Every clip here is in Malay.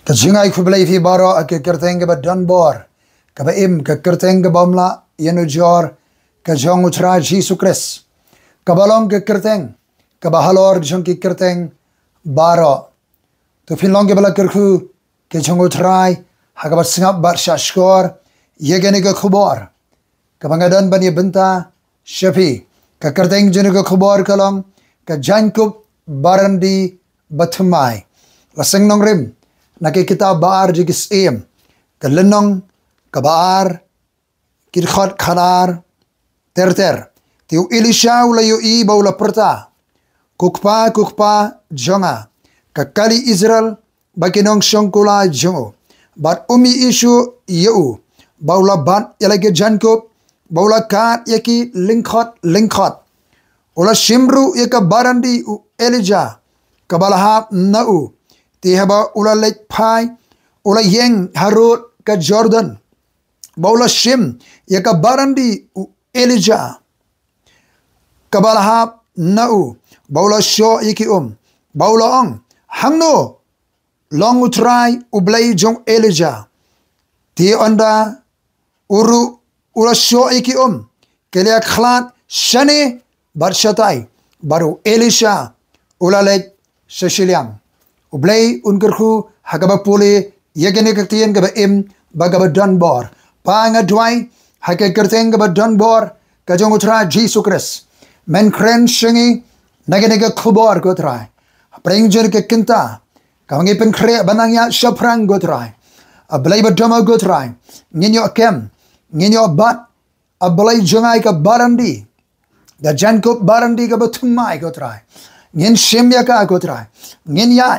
Ka jingai ku Blei fi baro ke kerteng ke badan bor. Ka ba im ke kerteng ke bamla yenu jor ka jong U Trai Jesu Christ. Ka balong ke kerteng ka bahalor jong ke kerteng baro. Tu finlong ke bala kerku ke jong U Trai hagabat singap bar shashkor yegene ke khubor. Ka bangadan bani benta shapi ka kerteng jene ke khubor kalong ka jaiñkup barandi bathymmai. Laseng nong rim naki kita baar jigi Syiem ka lenong ka baar kirkhot khanar ter tiu Elisha ula yu I baula perta kukpa jonga ka kali Israel bakinong syongkula jongo bat umi isu yu baula bat yalage jaiñkup baula kat yaki lingkhot ula shimru yaka barandi u Elisha ka balahap nau ti haba ula leit phai ula ïeng harud ka Jordan baula Shim yaka barandi u Elisha ka balahap nau baula shoh yaki baula ong Hangno long U Trai U Blei jong Elisha ti ynda uru ula shoh yaki ke ïakhlad shani bar shatai baru Elisha ula leit shiliang U Blei unkerku hagaba puli yegene kektien gaba im bagaba dan bor pa nga dwai hake kerteng gaba dan bor ka jong U Trai Jesu Christ men kren shingi nagene ke khubor go trai pringjer ke kinta kawangi pen kre banangya shaphrang go trai a Blei badama go trai nginyo kem nginyo bat a Blei jongai ka barandi da jaiñkup barandi ka bathymmai go trai ngin Syiem ka go trai ngin ya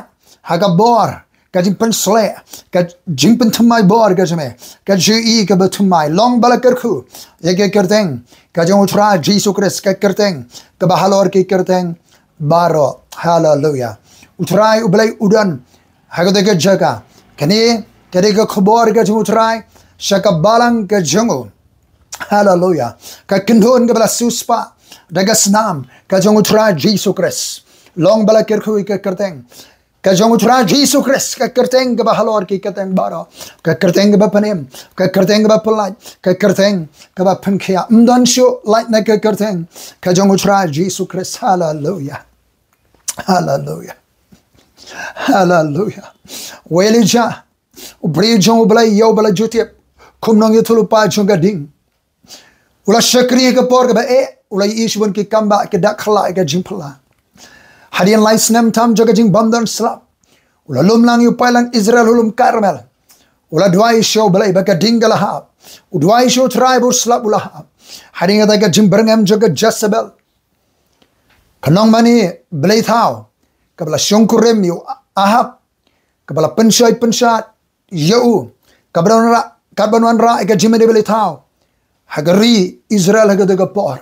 haga bor ka jingpen sle ka jingpen thamai bor ka jame ka ji ka bathymmai long bala kerku yege kerteng ka jong U Trai Jesu Christ ka kerteng ka bahalor ki kerteng baro hallelujah U Trai U Blei udan haga de jaga kani kade ka khobor ka jong U Trai shaka balang ka jongo hallelujah ka kindon ka bala suspa daga snam ka jong U Trai Jesu Christ long bala kerku ka kerteng ka jong U Trai Jesu Christ ka kerteng ka bahalor ki kerteng baro ka kerteng ka bapanem ka kerteng ka bapalaj ka kerteng ka bapankhia mdan sho like na ka kerteng ka jong U Trai Jesu Christ hallelujah hallelujah hallelujah Elisha U Blei jong U Blei yo bala jutip kumnong yutulu pa jong gading ula shakri ka por ka ba ula ishwan ki kamba ka dakhala ka jimpala hadian lai snem tam jaga jing bandan slap ula lumlang yu pailang Israel hulum Carmel ula dwai show Blei baka dingala hab udwai show tribe slap ula hab hadinga daga jing berngam jaga Jezebel kanong mani Blei thau kabla shongkurem yu ahab kabla penshat yu kabla ra ka jimede Blei thau hagari Israel haga daga por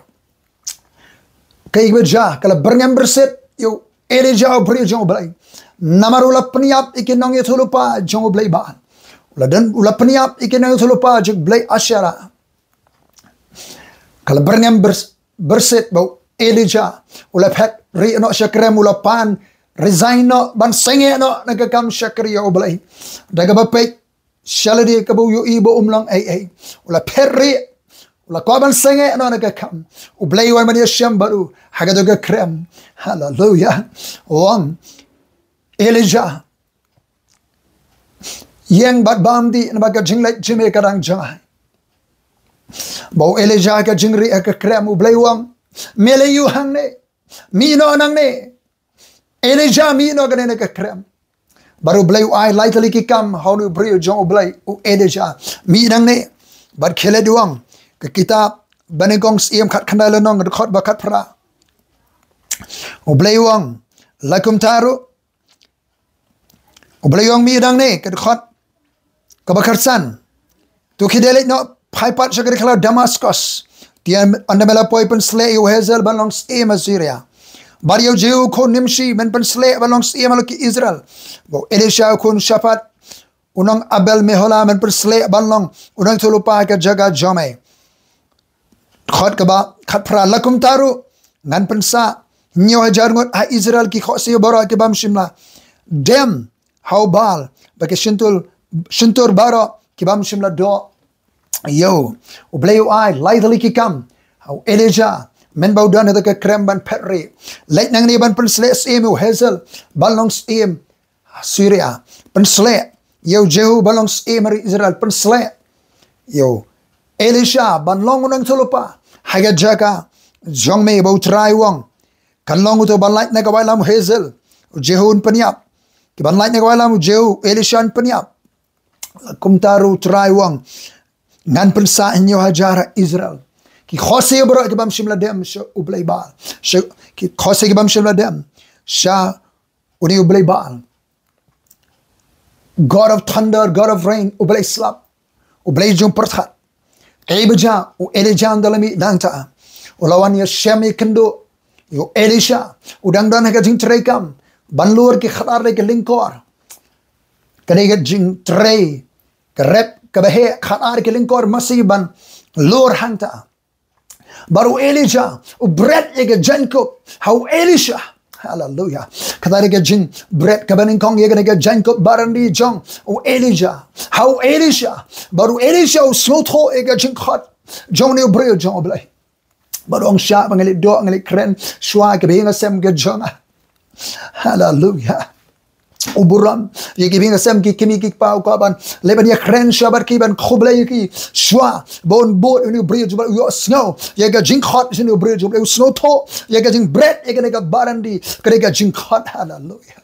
kay beja kala berngam berset yu Elisha bri jong Blei namarula peniap ikinong yutulupa jong Blei ba ula peniap ikinong yutulupa jong Blei asyara kala berngam berset bau Elisha ula pek ri no shakrem ula pan resign no ban senge no nagakam shakri yo Blei daga bapek shaladi kabu yu ibo Umlong ula perri ula kaban senge no nagakam U Blei wan mani Syiem baru hagadoga krem hallelujah wang Elisha ïeng bat bamdi nabaga jinglait jime kadang jangai bau Elisha ka jingri ka krem U Blei wang mele yu hangne mino nangne Elisha mino gane ka krem baru Blei ai lightly ki kam honu brio jong U Blei U Elisha mi nangne bat khele duang ke kitab banegong Syiem khat khandai lenong khot bakat pra U Blei wang lakum taru U Blei wang mi dang ne ke khot ka bakarsan tu khidelit no phai pat shakri khala Damascus tian andamela poi pen sle u Hazel balong Syiem Assyria bariu jiu ko nimshi men pen sle balong Syiem lo ki Israel bo Elisha kun shapat unang Abel mehola men pen sle balong unang tulupa ka jaga jome khot ka ba khat pra lakum taru ngan pensa nyo hajar ngot ha Israel ki khose bora ke bam shimla dem hau bal bagi shintur baro kibam shimla do yo U Blei ai lai dali ki kam hau Elisha men bau dan hada ka krem ban petri leit nang ni ban pensle Syiem u hazel balong Syiem Syria pensle yo Jehu balong Syiem Israel pensle yo Elisha ban long unang tulupa haga jaga jong me bau trai wang kan long uto ban leit na ka wailam hazel Jehu penyap ki ban leit na ka wailam Jehu Elisha penyap kumtaru trai wang ngan pensa inyo hajara Israel ki khose bro ki bam shimla dem U Blei bal ki khose ki bam shimla dem sha uni U Blei bal God of thunder, God of rain U Blei slap U Blei jum perthat Ebeja U Elisha dalami dangta ulawan ya Syiem kendo yo Elisha udang dan ka jing trai kam banlur ki khatar ke lingkor kane ka jing trai ka rep ka bahe khatar ke lingkor masih ban lur hanta baru Elisha u bread ye ka jaiñkup how Elisha hallelujah kadari ka jing bread ka baning kong ye ka jaiñkup barandi jong u Elisha how Elisha baru Elisha u smotho ye ka jing khat jong ne breu jong U Blei baru ang sya pangalit do angalit kren shwa ka binga sem ka jong hallelujah uburan ye ki binga sem ki kimi ki pau ka ban leban ye kren shabar ki ban khoblei ki shwa bon bot uni bridge yo snow ye ga jing hot uni bridge yo snow tho ye ga jing bread ye ga barandi ka jing hot hallelujah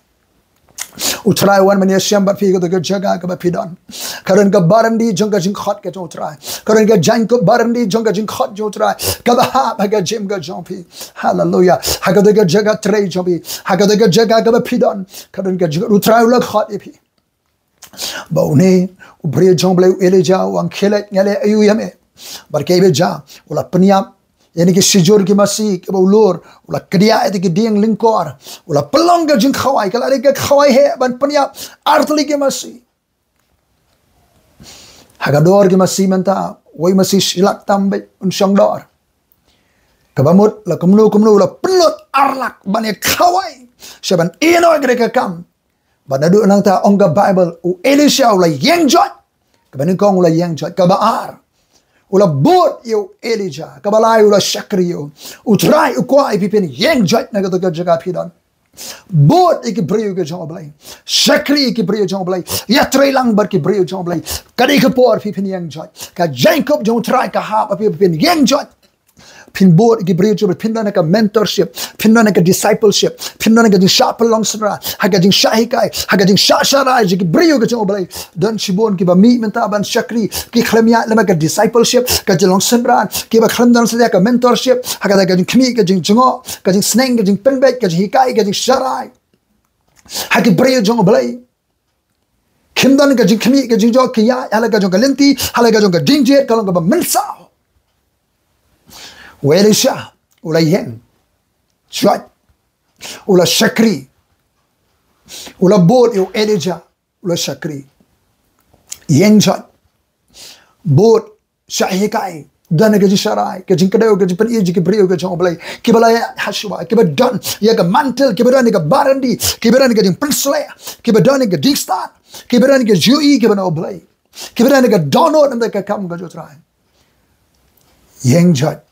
U Trai wan man ye Syiem bat phi ka jaga ka pidon karon ka barandi jong ka jing hot ka U Trai karon ka jaiñkup barandi jong ka jing hot U Trai ka ba ga jim ga jong phi hallelujah ha ka jaga trai jong phi ha ka jaga ka pidon karon ka U Trai lak hot phi bau ne U Blei jong Blei Elisha wang khelet ngale ayu yame bar ke be ja ula penyap yani ki sijur ki masih ke baulur ula kedia itu ki dieng lingkor ula pelong ke jing khawai kala ke khawai he ban penyap artli ki masih hagador ki masih menta wai masih silak tambe unsyang dor kabamut la kumnu la pelut arlak ban ye khawai shaban ino ke kam ban adu nang ta onga bible U Elisha ula ïeng jot kabanin kong ula ïeng jot kabaar ula bot yo Elisha kabalai ula shakri yo U Trai U kwai pipin ïeng jot na ka jaga pidon bot iki breu ke jong U Blei shakri iki breu jong U Blei ya trai lang bar ki breu jong U Blei kadi ke por pipin ïeng jot ka jaiñkup jong trai ka haba pipin ïeng jot pin bot iki breu jong pin na ka mentorship pin na ka discipleship pin na ka jing shaphrang sra haga jing shahikai haga jing shatai iki breu ke jong U Blei dan shibon ki ba mi menta ban shakri ki khlamya lama ka discipleship ka jong sra ki ba khlam dan sa ka mentorship haga ka jing khmi ka jing jongo ka jing sneng ka jing pyndep ka jing hikai ka jing shatai hagi breu jong U Blei kimdan ka jing khmi ka jing jo ki ya hala ka jong ka lenti hala ka jong ka dingjet ka long ka ba mensa U Elisha ula ïeng jot ula shakri ula bot yo Elisha ula shakri ïeng jot bot shahikai dan ka jing sharai ka jing kadau ka jing pen ki breu ka jong U Blei ki balaya hashwa ki badan ya ka mantel ki badan ka barandi ki badan ka jing pensle ki badan ka jing star ki badan ka jui ki badan U Blei ki badan ka donot and ka kam ka U Trai ïeng jot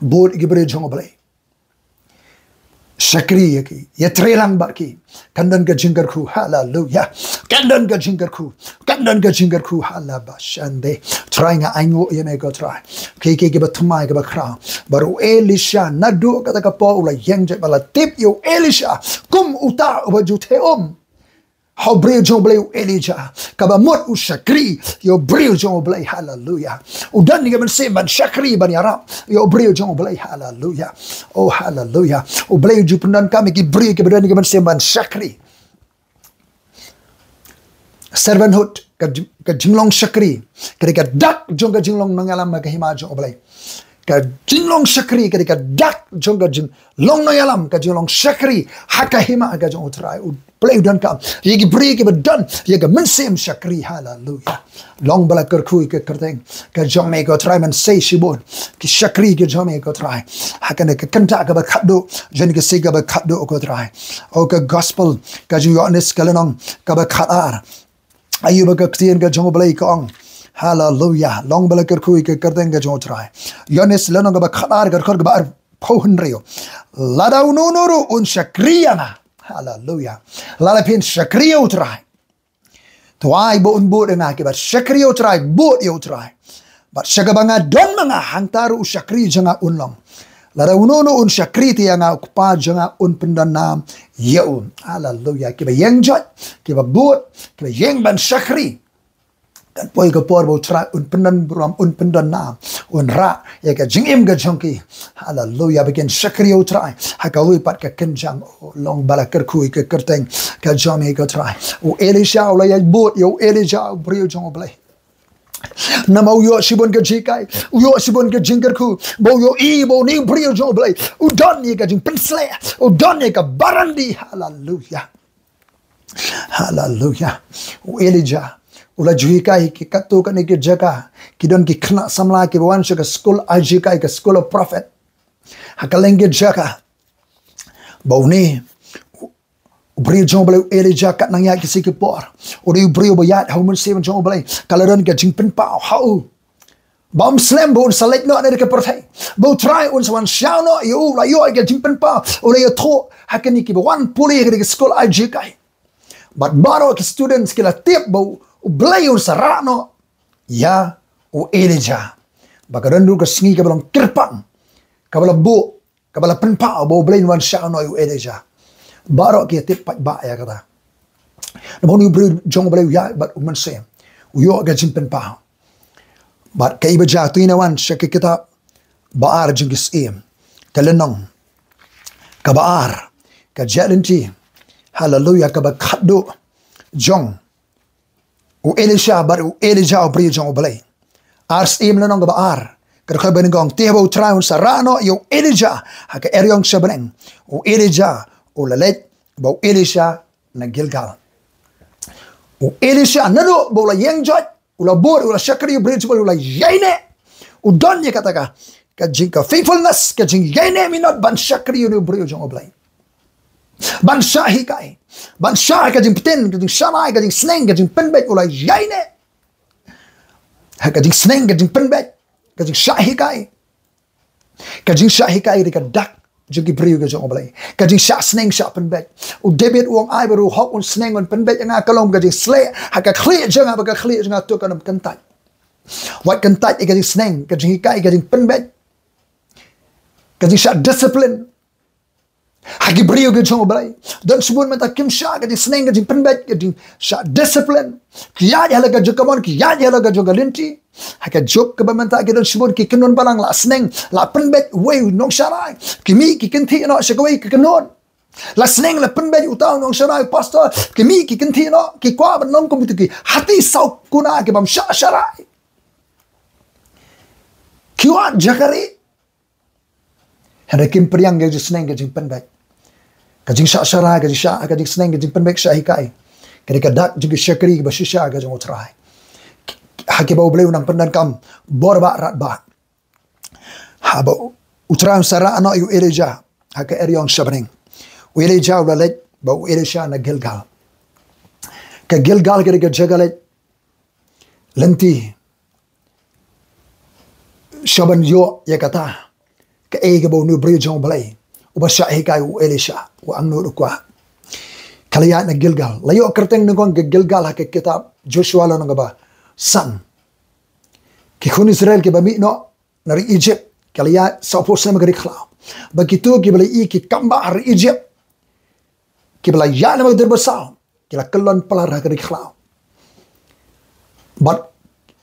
bot iki breu jong U Blei shakri yaki ye trelang barki kandan ka jingar khu hallelujah kandan ka jingar khu halabashande trying aingo ye me go try ke bathymmai ke bakra baru Elisha nadu kata ka po ula ïeng je bala tip yo Elisha kum uta ubajute how breu jong Blei U Elisha kabamot U shakri yo breu jong U Blei hallelujah udan ni gaman sem ban shakri ban yarap yo breu jong U Blei hallelujah oh hallelujah U Blei jupunan kami ki breu ki badan ni gaman sem ban shakri servanthood ka jinglong shakri ka dak jong ka jinglong mangalam ka hima jong U Blei ka jinglong shakri ka dak jong ka jinglong mangalam ka jinglong shakri hakahima ka jong U Trai play dan kam ye ki bri ki dan ye ga Mynsiem shakri hallelujah long bala kar khui ke kerteng ka jong me ko try man say shibon ki shakri ke jong me ko try hakane ka kanta ka ba khado jen ke siga ba khado ko try o ka gospel ka ju honest kalanong ka ba khaar ayu ba ka tien ka jong Blei kong hallelujah long bala kar khui ke kerteng ka jong try honest lanong ka ba khaar ka khor ka ba Pohon rio, lada ununuru un shakriana, hallelujah. Lada pin shakria utrai. Tuai bo un boot nga kibat shakria utrai boot you try. But shakabanga don mga hangtaru shakri janga Umlong. Lada ununu un shakriti nga ukpa janga un pendanam yeun, hallelujah. Kiba ïeng jot, kiba boot, kiba ïeng ban shakri. Dan poi ka por bo tra un pendan bram un pendan na un ra ya ka jingim ga jongki hallelujah begin shakri U Trai ha ka lui pat ka kenjang long bala ker kui ka kerteng ka jome ka try u Elisha la ya bot yo Elisha brio jong Blei namau yo sibon ka jikai yo sibon ka jingker ku bo yo I bo ni brio jong Blei u don ni ka jing pensle u don ni ka barandi hallelujah hallelujah u Elisha ula juhikai ki katu ka ni ki jaga ki don ki khna samla ki wan ka school ajikai ka school of prophet hakalenge jaga bauni bri jong Blei Elisha kat nang ya ki sikipor uri bri bo ya how much seven jong Blei kalaron ka jing pen pao how bom slam bo select no ne ka prophet bo try un swan shao no yo la yo ka jing pen pao uri yo tho hakani ki wan puli ka school ajikai but baro ki students ki la tip bo U Blei un sarano ya u Elisha bakarandu ka singi ka balang kirpang ka bala bo ka bala penpa bo Blei wan sha no u Elisha baro ki tip pat ba ya kata nabon u Blei jong Blei ya but u Mynsiem u yo ga jin penpa but ka iba ja tuina wan sha ki kita baar jing Syiem ka lenong ka baar ka jalenti hallelujah ka ba khado jong u Elisha bar u Elisha u bri jong Blei ar Syiem lanong ba ar ka ben gong te bo try un sarano yo Elisha ha ka eryong shabreng u Elisha u leit bo Elisha na Gilgal u Elisha nado bo la ïeng jot u la bor u la shakri u bri jong la yaine u don ye kataka ka jing ka faithfulness ka jing yaine mi not ban shakri u bri jong Blei ban shahi kai ban shah ka jing pten ka jing shamai ka jing sneng ka jing penbet ula yaine ha ka jing sneng ka jing penbet ka jing shahi kai ka dak jing ki priu ka jong Blei ka jing sha sneng sha penbet u debit uang ai baru hok un sneng un penbet nga kalom ka jing sle ha ka khli jang ba ka khli jang tu kanam kantai wat kantai ka jing sneng ka jing kai ka jing penbet ka jing sha discipline hagi brio ke jong Blei dan subun mata kim sha ke sneng ke penbet ke sha discipline kiya ya laga jokamon kiya ya laga jogalinti haka jok ke bamanta ke dan subun ki kenon balang la sneng la penbet we nong sharai kimi ki kenti no shakawai ke kenon la sneng la penbet utang nong sharai pastor kimi ki kenti no ki kwa ban nong komputer ki hati sau kuna ke bam sha sharai kiwa jakari hada kim priang ke sneng ke penbet kajing sha shara kajing sha kajing sneng kajing penbek shahi kai kadika dak jing shakri ba shisha kajing U Trai haki ba Blei unang pendan kam borba rat ba haba U Trai sara ano u Elisha haka eryong shabreng u Elisha la leit ba u Elisha na Gilgal ka Gilgal kadika jagalet lenti shaban yo yakata ka ege ba nu Blei jong Blei ubasyahi kai u Elisha u Hangno kwa kaliya na Gilgal layo kerteng ngon ke Gilgal ha ke kitab Joshua la ngaba sang ki khun Israel ke bami no nari Egypt kaliya sa po sa magari khla begitu ki beli ki kamba har Egypt ki bela ya na magder basal ki la kelon pelar ha gari khla but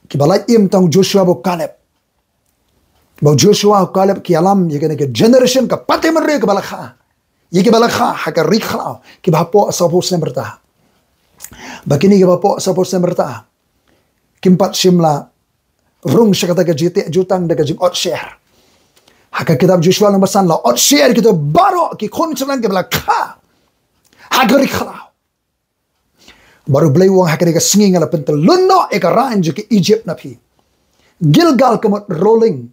ki bela im tang Joshua bo Caleb Bau Joshua Caleb ki alam ye ke generation ka pate merre ke balakha ye ke balakha ha ka rikha ki bapo sapo semberta bakini ke bapo sapo semberta kimpat Shimla rung syakata ke jite jutang de ke jing ot share ha ka kitab Joshua nomor 3 la ot share kita baro ki khon chulang ke balakha ha ka rikha baru Blei wang hakari ka singing ala pentel lunno eka rain je ke Egypt na pi Gilgal kamot rolling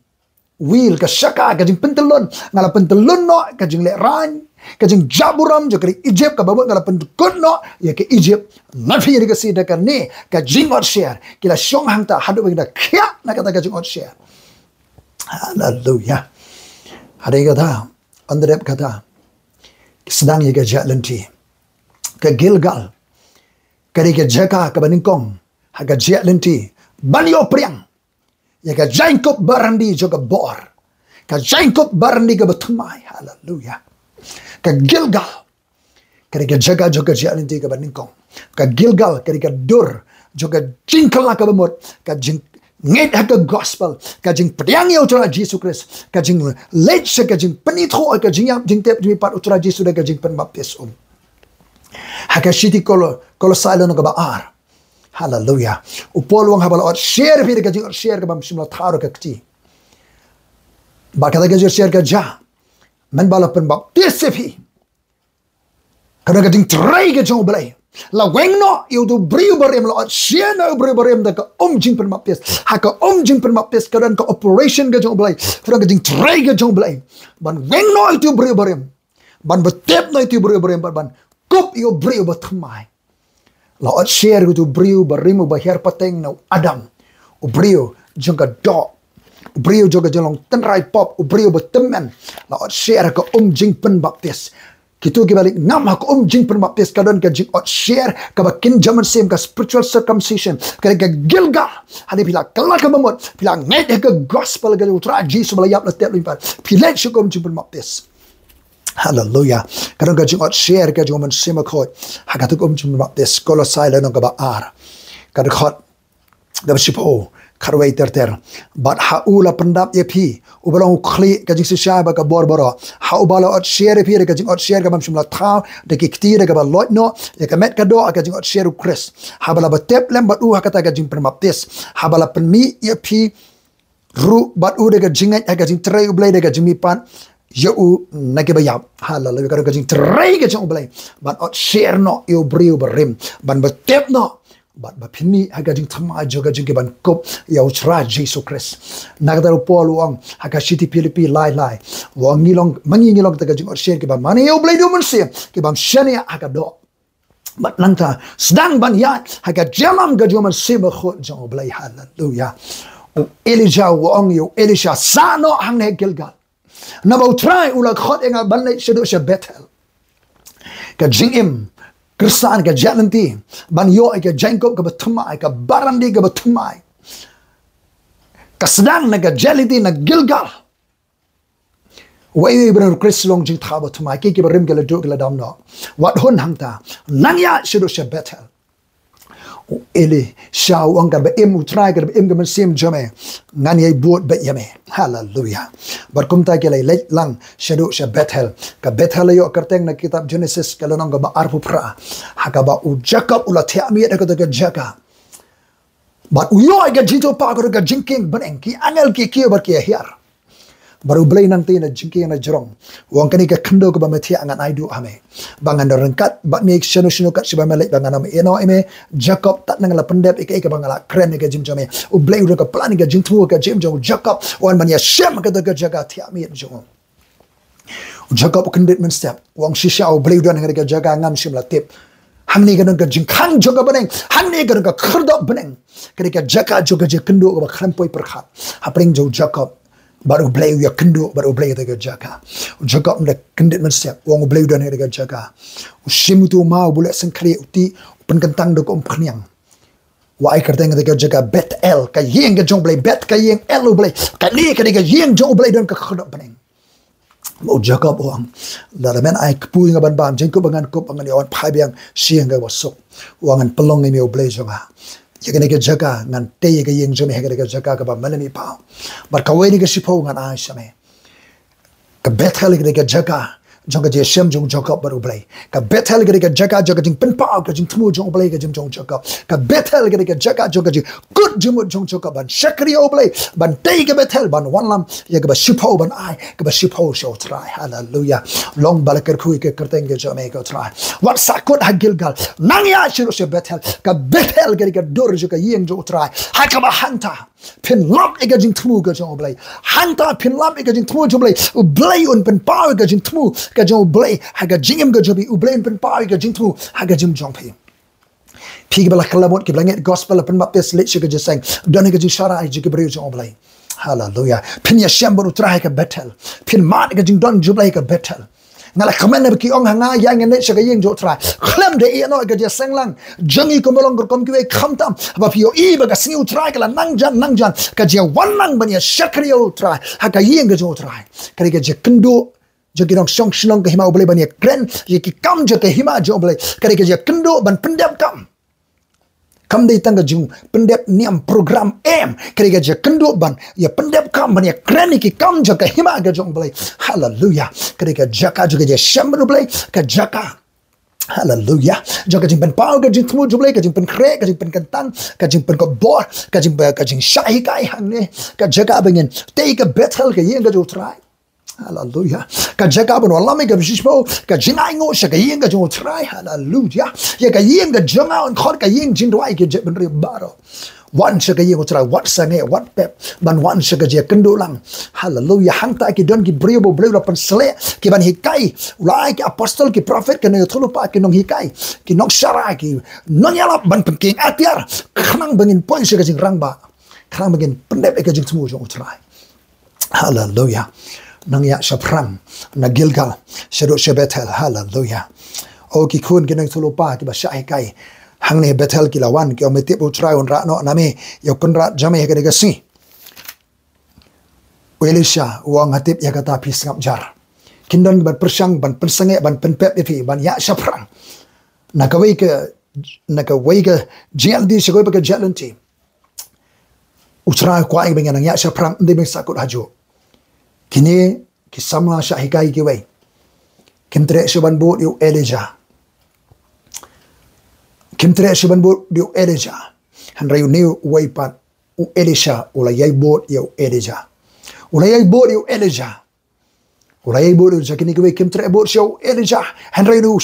wheel ka shaka ka jing pentelun ngala pentelun no ka jing le rain ka jing jaburam je ke Egypt ka babot ngala pentekun no ya ke Egypt na pi ka si da ka ne ka jing ot share kila shong hang ta hadu da kya na kata ka jing ot share hallelujah ada kata andrep kata sedang ye ka jalanti ke Gilgal kari ke jaka ka baningkong haga jalanti banyo priang ya ka jaiñkup barandi juga bor ka jaiñkup barandi ka bathymmai hallelujah ka Gilgal kari ka jaga juga jalanti ka baningkong ka Gilgal kari ka dur juga jingkala ka bamot ka jing ngait ka gospel ka jing priang ya utra Jesus Christ ka jing leit ka jing penitho ka jingthep jimi pat utra Jesus da ka jing penbaptis haka shiti kolo silo no ka baar hallelujah upol wang habal ot share pi ka jing ot share ka bam simla tharo ka kti ba ka ga share ka ja man bala penbaptis pi kada ka jing trai ka jong Blei la wengno you do brio barem la ot share no brio barem da ka jing penbaptis haka jing penbaptis ka dan ka operation ka jong Blei fra ka jing trai ka jong Blei ban wengno itu brio barem ban betep no itu brio barem ban kup yo brio bathymmai la ot share tu brio barimu bahir pateng no Adam u brio jongka do u brio joga jolong tenrai pop u brio betemen la ot share ka jing penbaptis kitu ki balik ngam ha ka jing penbaptis kadon ka jing ot share ka bakin zaman sem ka spiritual circumcision ka Gilgal hadi pila kala ka mamot pila ngai ka gospel ka utra Jesus balayap la tep limpat pila shukom jing penbaptis hallelujah kadang ka jing ot share ka U Mynsiem Bakhuid hakatuk jing penbaptis kolosai la no ka baar ka khot ka sipo karwai ter bat haula pendap ye pi ubalong khli ka jing sisha ba ka borboro ha ubala ot share pi ka jing ot share ka bam shimla tha de ki kti ka ba lot no ya ka met ka do ka jing ot share Chris ha bala ba tep lem ba u hakata ka jing penbaptis ha bala penmi ye pi ru bat u de ka jing ka jing trai U Blei de ka jing mi pan ya u nage bayap hallelujah ka jing trai ka jing U Blei ban ot share no you brio barim ban ba tep no bat ba phimi haga jing thama joga jing ke ban kop ya U Trai Jesus Christ nagdar pol wang haga city philipi lai wang ngilong mangi ngilong ta jing ot share ke ba mane U Blei U Mynsiem ke bam shania haga do bat nanta sedang ban ya haga jalam ga U Mynsiem Bakhuid jong U Blei hallelujah Elisha wang yo Elisha sano hangne Gilgal na U Trai ula khot enga ban leit shedo she Bethel ka jingim Kristan ka jalanti ban yo ka jaiñkup ka bathymmai ka barandi ka bathymmai ka sedang na ka jalanti na Gilgal wai ibran Krislong jing tha bathymmai ki barim ka laduk la dam no wat hun hangta nangya shedo she Bethel Elisha wang ka ba U Trai ka ba ka Mynsiem jame ngan ye buat ba yame hallelujah barkum ta ke leit lang shedo she Bethel ka Bethel yo kerteng na kitab Genesis ka lanong ba arpupra haka ba u Jacob ula thia mi da ka jaka ba u yo ga jito pa ka jingking baneng ki angel ki bar ki hiar baru Blei nang tina jingking na jorong wang kani ka khando ka ba mathia angan aidu ame bangan rengkat ba mi shanu kat siba melek bangan am eno ime Jacob tat nang la pendep ika bangala kren ka jim jame U Blei ka plan ka jingthmu ka jim jong Jacob wan ban ya Syiem ka jaga thia mi jong Jacob commitment step wang shisha U Blei dan ka jaga ngam shimla tip hangni ka ka jingkhang joga baneng hangni ka khrdop baneng ka jaga joga je kendo ka khrampoi perkhat hapring jo Jacob baru U Blei ya kendo baru U Blei ka jaga Jacob na commitment step wang U Blei dan ka jaga Shim tu mau boleh sengkri uti penkentang do ko umkhniang wa ai kerteng ka jaga Bethel ka ïeng ka jong Blei bet ka ïeng el U Blei ka ni ka ïeng jong U Blei dan ka khrdop baneng mo Jacob wang la men ai kpui nga ban bam jengko bangan kop bangan yawan phai biang siang ga wasok wangan pelong ni U Blei jonga yagane ka jaga ngan te ka ïeng jome hegane ka jaga ka ba malami pa bar ka weni ka sipo ngan ai same ka Bethel ka jaga jong ka je Syiem jong jaiñkup bar U Blei ka Bethel ke jaga jaga jing penpau ka jingthmu jong U Blei ka jing jong jaiñkup ka Bethel ke jaga jaga jing kut jumut jong jaiñkup ban shakri U Blei ban tei ke Bethel ban wanlam ya ke ba shipho ban ai ke ba shipho show try hallelujah long balakar khui ke kerteng ke jame ko try wat sakut ha Gilgal nang ya shiru she Bethel ka Bethel ke dor jo ka ïeng jo try ha ka ba hanta pin lam e ka jingthmu ka jong U Blei hanta pin lam e ka jingthmu jong U Blei U Blei un penpau ka jingthmu ka jong U Blei ha ka jingim ka jobi U Blei un penpau ka jingthmu ha ka jim jong pi pi ke bala kalamot ke blanget gospel pen baptist leit ke just saying don ke jing shatai ke brio jong U Blei hallelujah pin ya Syiem bar U Trai ka Bethel pin mat ke jing don U Blei ka Bethel ngala khamen ki ong hanga yang ne shaka ïeng jo trai khlam de e no ga je senglang jangi ko melong kom ki khamtam ba pio I ba ga sing U Trai kala nangjan ka je wanang ban ya shakri U Trai ha ka ïeng ga jo trai ka ga je kendo je ki dong song shnong ka hima U Blei ban ya kren je ki kam je ka hima jo U Blei ka ga je kendo ban pyndep kam dei tangga jing pyndep niam program M keriga je kendo ban ya pyndep kam ban ya kren ki kam je ka hima ga jong Blei hallelujah keriga jaka juga je Syiem U Blei ka jaka hallelujah jaka jing pen pau ga jing thmu U Blei ka jing pen kre ka jing pen kantang ka jing pen ko bor ka jing shahi kai hangne ka jaka bengin tei ka Bethel ka ïeng ga jo trai hallelujah ka jaga ban wallam ka bishmo ka jingai ngo sha ka ïeng ga jo trai hallelujah ya ka ïeng ga jonga on khot ka ïeng jin dwai ke je ben ri baro wan sha ka ïeng go trai wat sange wat pep ban wan sha ka je kendo lang hallelujah hang ta ki don ki brio Blei pan sele ki ban hikai ulai ki apostle ki prophet ke ne thulu pa ki nong hikai ki nong shara ki nong yala ban pen king atiar khnang bangin pon sha ka jing rangba khnang bangin pyndep ka jing thmu jo trai hallelujah nang ya shaphrang na Gilgal shado she Bethel hallelujah o ki khun ki nang thulu pa ki ba shai kai hangne Bethel ki lawan ki o meti U Trai on ra no name yo kun ra jame ke ga si Elisha wang hatip ya kata pis ngap jar kindon ban persang ban pensange ban penpep fi ban ya shaphrang na ka wei ke jel di shagoi ba ke jelanti U Trai kwa ai bengan ya shaphrang ndi beng sakut hajo kini kisamla shahikai ki wei kimtre shaban bo yu Elisha kimtre shaban bo yu Elisha han rayu new wei pat U Elisha ula yai bo yu Elisha ula yai bo yu Elisha ula yai bo yu kini ki wei kimtre bo yu Elisha han rayu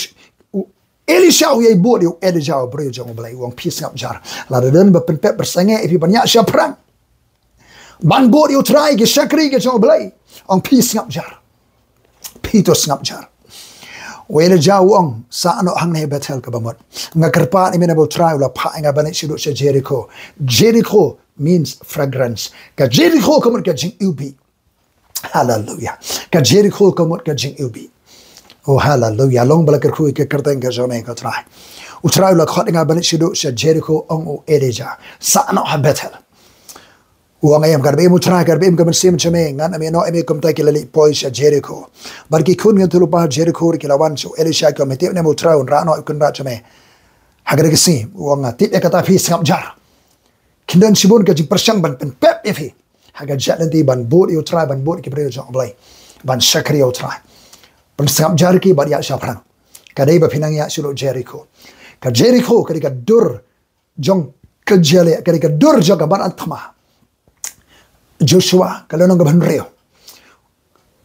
Elisha yai bo yu Elisha bro jong Blei wong pis ngap jar la den ba penpep bersange ifi banyak shaphrang ban bo yu Trai ki shakri ki jong Blei ong pis ngap jar pito ngap jar wele jawong sa ano hangne Bethel ka bamot nga karpa ni menabo Trai la pa nga banit sido sa Jericho means fragrance ka Jericho kamot ka jing ubi hallelujah ka Jericho kamot ka jing ubi oh hallelujah long balakar khu ke karteng ka jame ka Trai U Trai la khot nga banit sido sa Jericho ong O Elisha sa ano ha Bethel uang ayam karbe U Trai karbe ka Mynsiem chame ngan ame no ame kumta ki lali poi sha Jericho bar ki khun ngan thulu pa Jericho ki lawan so Elisha ka mete ne U Trai on ra no kun ra chame hagre ki si uang ati e kata phi ngap jar kindan sibun ka jing persang ban pen pep efi haga jalandi ban bod U Trai ban bod ki brio jong Blei ban shakri U Trai ban ngap jar ki bar ya shaphrang kadai ba phinang ya silo Jericho ka dur jong ka jale ka dur joga ban antma Joshua kalau nang ban reo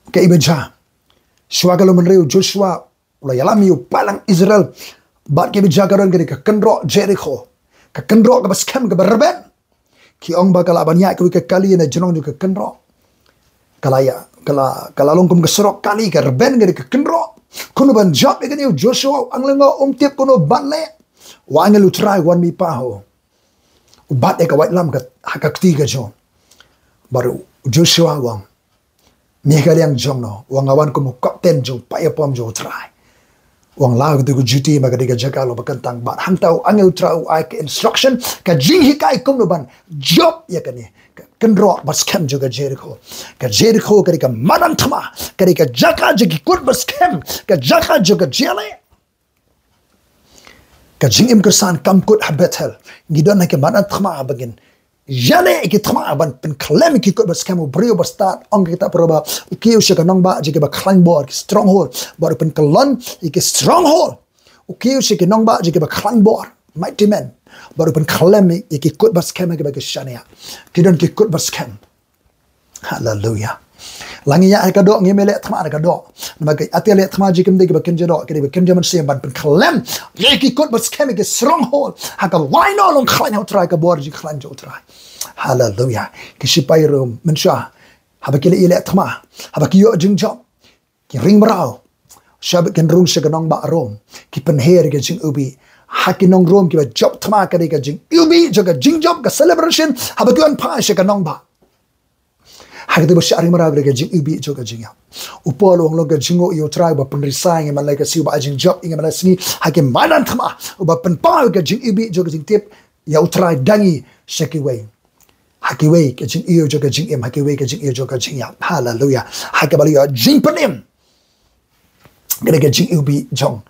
ke ibeja Joshua kalau ban reo Joshua ula yalam yu palang Israel bat ke ibeja karon ke kenro Jericho ka kenro ka baskem ka berben ki ong bakal abanya ke kali na jenong ke kenro kalaya kala longkum ke serok kali ka reben ke kenro kuno ban job ke ni Joshua ang lengo tiap kuno ban le wa ngelu Trai wan mi pa ho bat e ka white lam ka hakakti ka jo baru Joshua wang Mihkaliang jong no wang awan ko mo kapten jong payapom jo Trai wang lag tu duty magadiga jaga lo bakantang bat hang tau angel trau ai ke instruction ka jing hikai kum no ban job ya kani kenro bas kem juga Jericho ka madan thama ka jaka jagi kut bas kem ka jaka juga jele ka jing im kersan kam kut ha Bethel ngidon ke madan thama bagin Yale ki thma ban pen klem ki ko bas kamu brio bas start ong kita proba ki usha ka nong ba jike ba climb board stronghold bar pen kalon ki stronghold ki usha ki nong ba jike ba climb board mighty men bar pen klem ki ko bas kam ki ba ki shania ki don ki ko bas kam hallelujah langi ya ka do ngemele thma ka do maka atele thma jikim de ki ba kenje do ki ba kenje man Syiem ban pen klem ki ko bas kam ki stronghold ha ka why no long khlain U Trai ka bor ji khlain U Trai hallelujah ki sipai rum mensha haba ki ile thma haba ki yo jingthmu ki ring brau shab ken rung se kanong ba rom ki pen her ke jing ubi hakinong rom ki ba job thma ka de ka jing ubi jo ka jing job ka celebration haba ki on pa se kanong ba hagde ba shari mara ke jing ubi jo ka jing ya upol ong lo ka jingo U Trai ba pen risai nge malai ka siu ba jing job nge malai sni hakim manan thma ba pen pa ka jing ubi jo ka jing tip ya U Trai dangi sekiwei hakiwei ke jing iyo jo ka jing em hakiwei ke jing iyo jo ka jing ya hallelujah hakabali ya jing penim gonna get jing ubi jong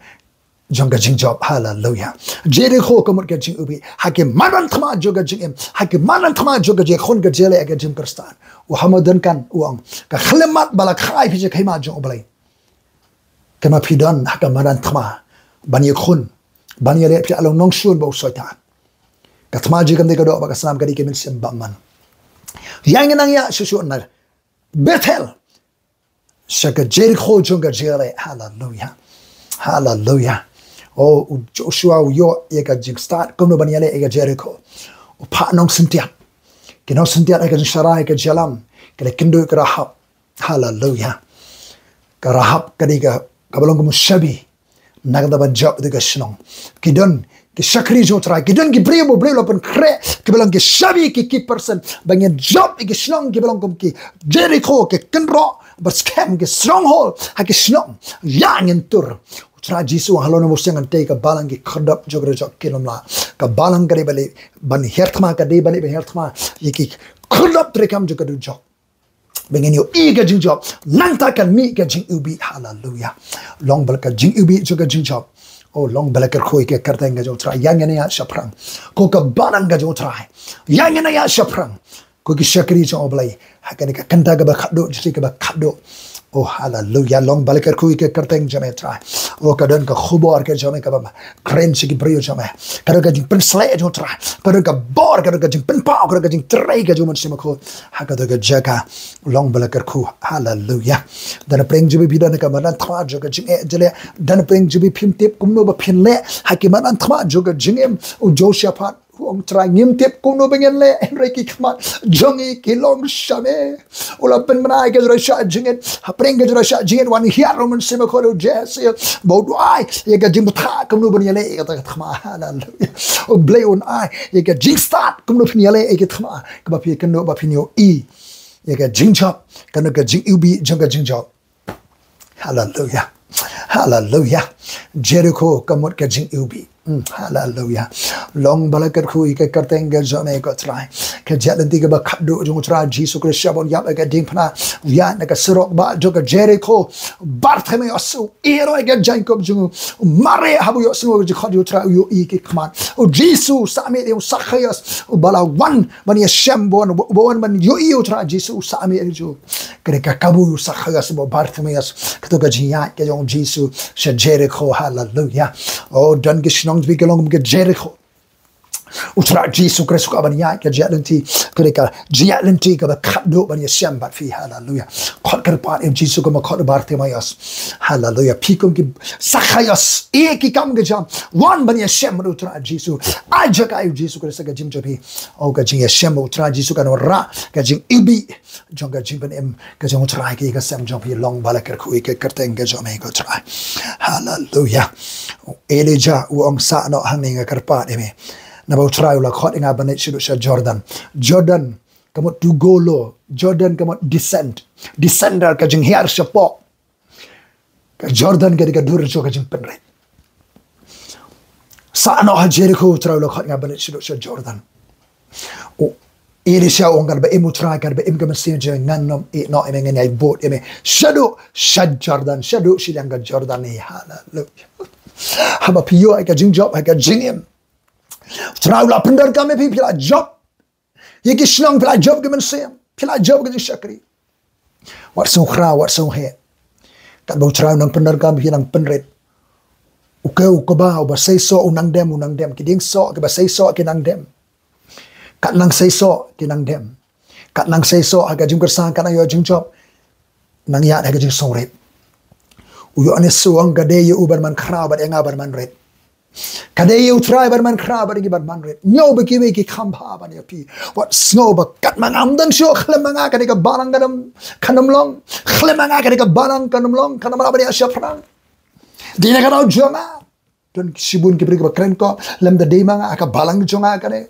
ka jing job hallelujah Jericho komot ke jing ubi hakim manan thma jo ka jing em hakim manan thma jo ka je khon ka jele ke jing kristan u hamadan kan uang ka khlemat bala khai phi je khaima jong Blei kama pidon hakam manan thma bani khon bani le phi along nong shun bo soita ka thma ji kam de ka do ba ka sanam ka di ke min sem bangman yang nang ya shu na Bethel shaka Jericho jonga jere hallelujah hallelujah oh Joshua yo eka jing start kono baniale eka Jericho o pa nong sintiat kinong sintiat eka sharai eka jalam kele kindo ka rahab hallelujah ka rahab kadiga kabalong ko mushabi nagda ba job de gashnong kidon ki shakri U Trai kidon ki brebo brelo pen kre kibalong ki shabi ki person bangen job ki shnong kibalong kom ki Jericho ki kenro but scam ke stronghold ha ke snong yang entur U Trai jisu halona mo sing ante ka balang ki khodap jogre jok kilomla ka balang kare bale ban herthma ka de bale herthma yiki khodap trekam jok du jok bengen yo iga jing job nanta kan mi ka jing ubi hallelujah long bal ka jing ubi jok jing job oh long bal ka khoi ke kartenga U Trai yang ne ya shaphrang ko ka balang ga U Trai yang ne ya shaphrang ko ki shakri jo Blei hakane ka kanta ga ba khado jisi ka ba khado oh hallelujah long balker kui ke karteng jame Trai oh kadon ka khubor ke jame ka ba kren si ki brio jame kada ka jing pen sle jo Trai kada ka bor kada ka jing pen pa kada ka jing trai ka jo man sima ko hakada ga jaga long balker ku hallelujah dan preng jibi bidan ka manan thwa jo ka jing e jele dan preng jibi phim tip kumno ba phin le hakiman an thwa jo ka jing em o Joshua pat U Trai ngim tip kuno bengen le enreki khmat jongi kilong shame ula pen mana ke rasha jingen hapreng ke rasha jingen wan hiar roman sima ko jesse bodwai ye ga jing tha kuno ben yele e ta khma hallelujah U Blei on ai ye ga jing start kuno phin yele e ke khma ka ba phi kuno ba phin yo e ye ga jing chop kana ga jing ubi jonga jing chop hallelujah hallelujah Jericho kamot ka jing ubi hallelujah long balakar khu ke karteng ga jame ko Trai ke jalan tiga ba khadu jong Trai jisu Christ shabon yap ga ding phna ya na ka sirok ba jo ga Jericho bathymmai asu ero ga jaiñkup jong mare habu yo sno ji khadu Trai yo I ke khman o jisu sami yo sakhayas bala wan ban ya Syiem bon ban yo U Trai jisu sami jo kre ka kabu yo sakhayas bo bathymmai as to ga jiya ke jong jisu she Jericho hallelujah oh dan gishnong bi gelong ge Jericho U Trai jisu Christ ka ban ya ke jalanti kreka jalanti ka ba khado ban ya Syiem bat fi hallelujah khot kar pa em jisu ko ma khot bathymmai as hallelujah pikom ki sakhayas e ki kam ge jam wan ban ya Syiem U Trai jisu aja ka jisu Christ ka jim jobi o ka jing ya Syiem U Trai jisu ka no ra ka jing ibi jong ka jing ban em ka jong U Trai ki ka Syiem jobi long balakar khu ke karteng ga jome ko Trai hallelujah Elijah u ong sa no haninga karpa eme na ba U Trai la khot nga banet shidu sha Jordan kamot to go lo Jordan kamot descender ka jing hiar shapo ka Jordan ka dur jo ka jing penre sa no ha Jericho U Trai la khot nga banet shidu sha Jordan o Elisha ongar ba U Trai kar ba ka mesin je nganom e no eme ngai bot eme shadu shad Jordan shadu shiliang ka Jordan ni hallelujah haba piyo ka jing job ka jing em Trai la pendar ka me pi la job Ye ki shiliang pila job ke Mynsiem, pila job ke jing syakri. Wat song khra, wat song he. Kat bau trau nang penergam hinang penret. Uke ukaba uba say so unang dem kiding so ke ba say so ke nang dem. Kat nang say so ke nang dem. Kat nang say so aga jing kersang kat ayo jing job. Nang ya aga jing song ret. Uyo ane suang gade ye ubar man khra ba enga bar man ret. Kade ye U Trai bar man khra ba gi bar man ret. Nyo ba ki ki khamba ba ne pi. What snow ba kat man amdan sho khlemanga ka ka barang ganam kanamlong. Khlemanga ka ka barang kanamlong kanamala ba ya shaphrang. Dina ka raw jonga. Don sibun ki ba kren ko lem da de manga ka balang jonga ka ne.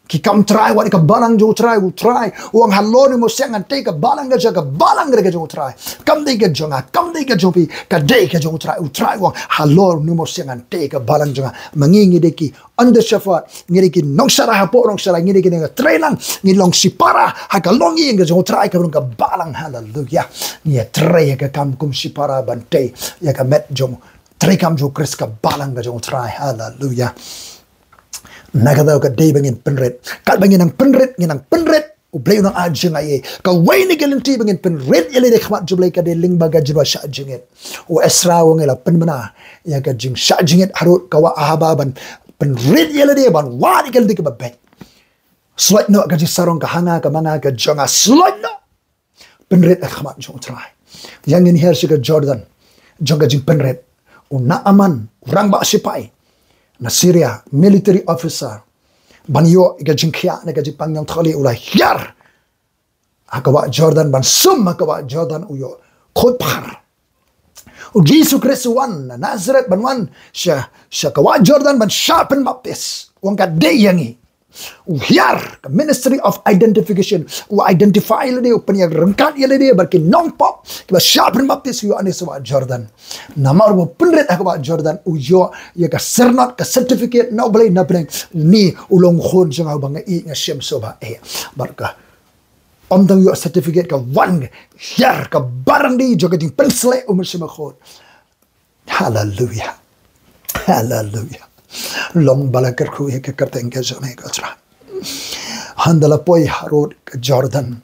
Ki kam try wat ka balang jo try U Trai uang haloni mo siang ante ka balang ga jaga balang ga jo try kam de ga jonga kam de ga jopi ka de ka jo try U Trai uang halor ni mo siang ante ka balang jonga mangingi de ki under shafat ngiri ki nong sara hapo nong sara ngiri ki nga trailan ngi long sipara ha ka longi ga jo try ka ka balang hallelujah ni tray ka kam kum sipara bante ya ka met jom tray kam jo kris ka balang ga jo try hallelujah. Nagadaw ka day bangin penret kat bangin ang penret nginang penret U Blei unang ajeng ay ka way ni galanti bangin penret yali de khmat jublay ka de ling baga jwa sha jingit U esra wong ila penmana ya ka jing sha jingit harud ka wa haba ban penret yali de ban wa ni galanti ka babay slot no ka jing sarong ka hanga ka manga ka jonga slot no penret at khmat jong trai yang in her ka Jordan jonga jing penret U na aman rang ba sipai na Syria military officer banyo iga jingkhia na gaji pangyang thali ulai yar akawa Jordan ban sum akawa Jordan uyo Kut-Apphira U Jesus Christ wan Nazareth ban wan sha kawa Jordan ban sharpen baptist wang ka de yangi U yar ministry of identification U identify lede U panyag rengkat lede barki nong pop kiba sharpen baptist U ane sawa Jordan namar mo penret akawa Jordan U yo ya ka sernat ka certificate na Blei na breng ni ulong khon jang bang nga Syiem soba barka omdang yo certificate ka wan yar ka barandi joga ding pensle U Mynsiem Bakhuid hallelujah hallelujah long balakar khu ek karte ke jane ka tra handala poi harud ka Jordan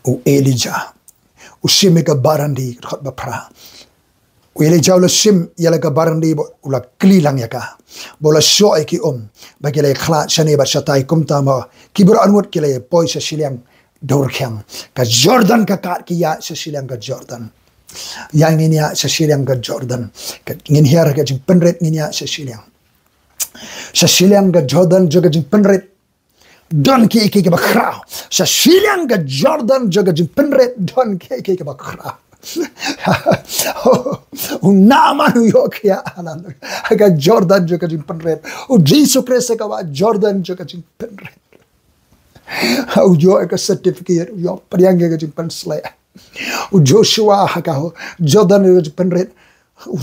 U Elisha U Shim ka barandi khot ba pra U Elisha ula Shim yala ka barandi ula klilang ya ka bola shoh ki bagile ïakhlad shane ba shatai kumta ma kibur anwat kile poi sa shiliang dor khyang ka Jordan ka ki ya sa shiliang ka Jordan yang ini ya sa shiliang ka Jordan ngin hiar ka jing penret ngin ya sa shiliang ka Jordan joga jing penret don ki ba khra sa shiliang ka Jordan joga jing penret don ki ba khra nama nu yo kya anan ka Jordan joga jing penret U Jesus Christ ka wa Jordan joga jing penret au yo ka certificate yo pariang ka jing pensle U Joshua hakaho Jordan jo penret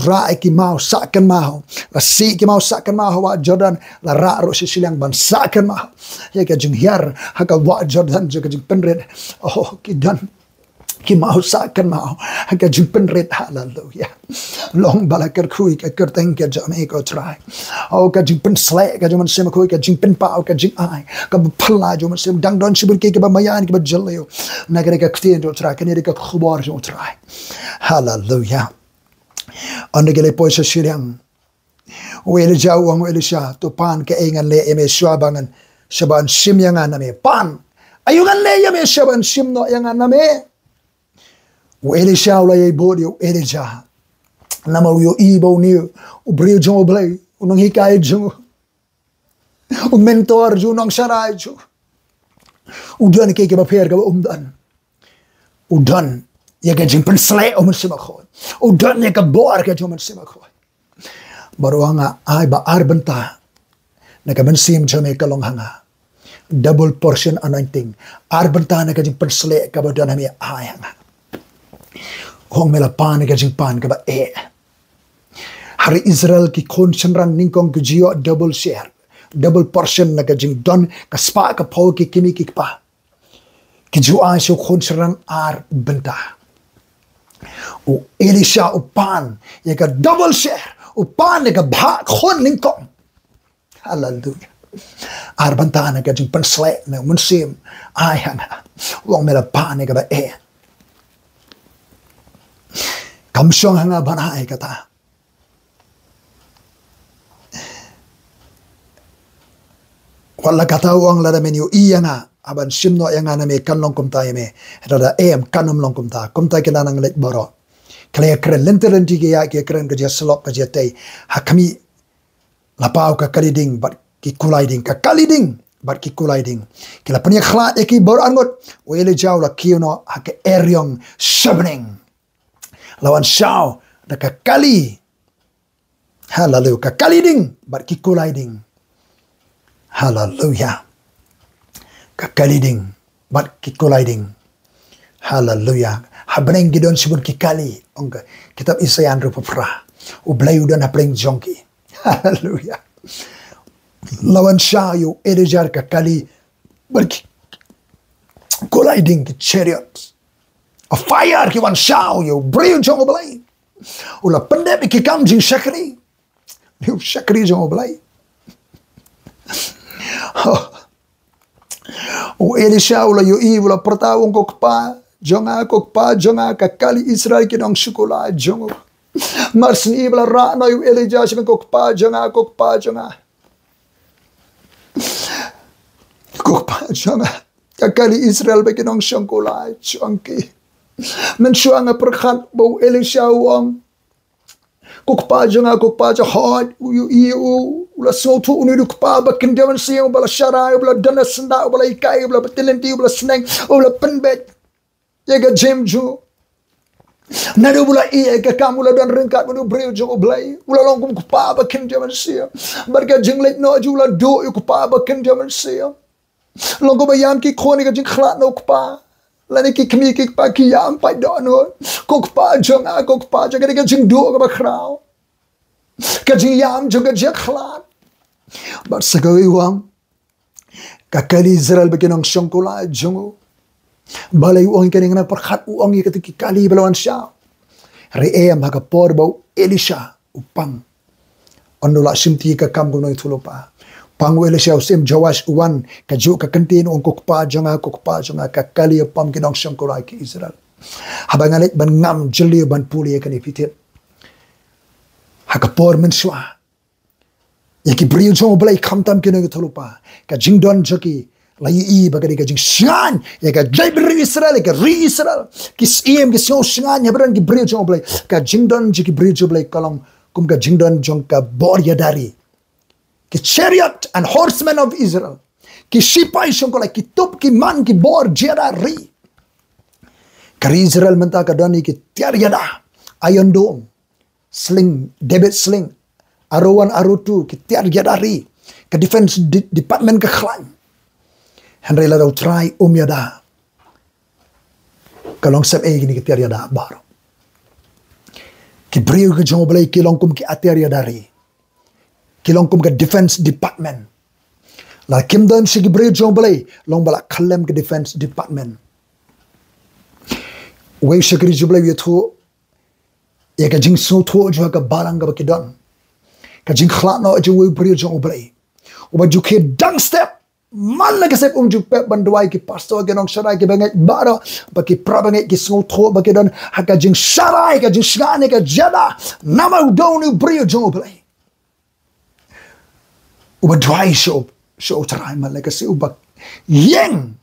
ra ki mau sakan mau la si ki mau sakan mau wa Jordan la ra ro shiliang ban sakan mau ya ka jing hiar haka wa Jordan jo ka jing penret oh ki dan ki mau sakan mau haka jing penret hallelujah long balakar khui ka kerteng ka jame ko try oh ka jing pensle ka jo Mynsiem khui ka jing pen pa ka jing ai ka phla jo Mynsiem dang don sibun ki ba mayan ki ba jaleo nagare ka ktien jo try ka ne ka khbar jo try hallelujah Andagele poi sa shiliang U Elisha uang Elisha to pan ka ïeng le eme swabangan saban Syiem yang aname pan ayungan le yame saban Syiem no yang aname U Elisha ula ye bodi U Elisha nama yo ibo ni U brio jong U Blei unang hikay jong U mentor jong nang saray jong udan ke ba pher ka umdan udan ya ka jing pensle U Mynsiem Bakhuid udan ya ka bor ka jong Mynsiem Bakhuid baru nga ay ba arbenta na ka Mynsiem jame ka long hanga double portion anointing arbenta na ka jing pensle ka ba dan mi ay hanga hong mela pan ka jing pan ka ba hari Israel ki kon senrang ningkong kujio double share double portion na ka jing don ka spa ka pau ki kimi ki pa ki jua so kon senrang benta U Elisha U pan ya ka double share U pan ya ka bha kon ningkong hallelujah Arbantana ka jing pansle na Mynsiem ai hanga wong mela pane ka ba kamsyong hanga banai kata wala kata wong la men yu ïenga aban Shim no ïenga na me kanlong kum ta me rada kanum long kum ta kinanang leit boro kaya keren lenteren tige ya ke keren ka slok ka jatei hakami lapau ka kaliding bat ki kulaiding ka kaliding bat ki kulaiding kila pania ïakhlad ki bor angot wele jaw la kiuno hake eryong shabning lawan shaw da ka kali hallelujah ka kaliding bat ki kulaiding hallelujah ka kaliding bat ki kulaiding hallelujah habneng gidon sibun ki kali ongka kitab Isayan Rupafra U Blei udan hapreng jongki hallelujah lawan shayu edejar ka kali berki colliding ki chariots a fire ki wan shaw you bring jong U Blei ula pyndep ki kam jing shakri you shakri jong U Blei u Elisha ula yu ula pertawong kokpa jonga ka kali Israel ki dong shukula jong Marsin ibla ra na yu Elijah shim kokpa jonga kakali Israel bagi nong shangkula changki men shuanga perkhat bau Elisha wang kokpa jonga hod yu ula sotu unu kokpa bakin jaman siang bala sharai bala dana senda bala ikai bala betilenti bala sneng bala penbet yaga jemju nado bula ka kamula dan rengkat menu breu jong U Blei ula longkum kokpa bakin jaman siang barka jingleit no jula do kokpa bakin jaman siang longko bayam ki khoni ka jingthmu no kokpa lani ki kmi ki pa ki yam pa do no kokpa jaga ka jing do ka bakrao ka jing yam juga ïakhlad bar sagawi wang ka kali Israel bakinong shongkula jongo balay uang kaning na perkhat uang ki kali balawan siya re maga porbau Elisha upang onula simti ka kam kuno itulopa pang Elisha usim jawas uwan ka ju ka kantin ong kokpa jonga ka kali pam kinong shongkula ki Israel habang alit ban ngam jeli ban puli kan ipitit hakapor menswa yaki brio jong Blei khamtam kinong itulopa ka jingdon joki lai bagari ka jing shan ya ka jaiber Israel ka ri Israel ki Syiem ki shoh shan ya beran ki brio jong Blei ka jingdon ki brio jong Blei kalong kum ka jingdon jong ka bor ya dari ki chariot and horsemen of Israel ki shipai shong ko ki tup ki man ki bor jera ri ka Israel menta ka dani ki tiar yada iron dome sling debit sling arowan arutu ki tiar yada ri ka defense department ka khlan Henry la U Trai yada kalong sab gini ki tiar yada baro ki brio ki jong Blei ki long kum ki atiar yada ri ki long kum ka defense department la kim dan si ki brio jong Blei long bala khalem ki defense department we shakri jong Blei yetho ya ka jing so tho jo ka barang ka ki don ka jing khla no jo we brio jong Blei uba ju ke dang step man na kasep jupe banduai ki pastor ki nong sharai ki banget baro baki prabanget ki small tho baki don haka jing sharai ka jing shgane ka jada nama udonu brio jong Blei uba dwai show tarai man like si uba ïeng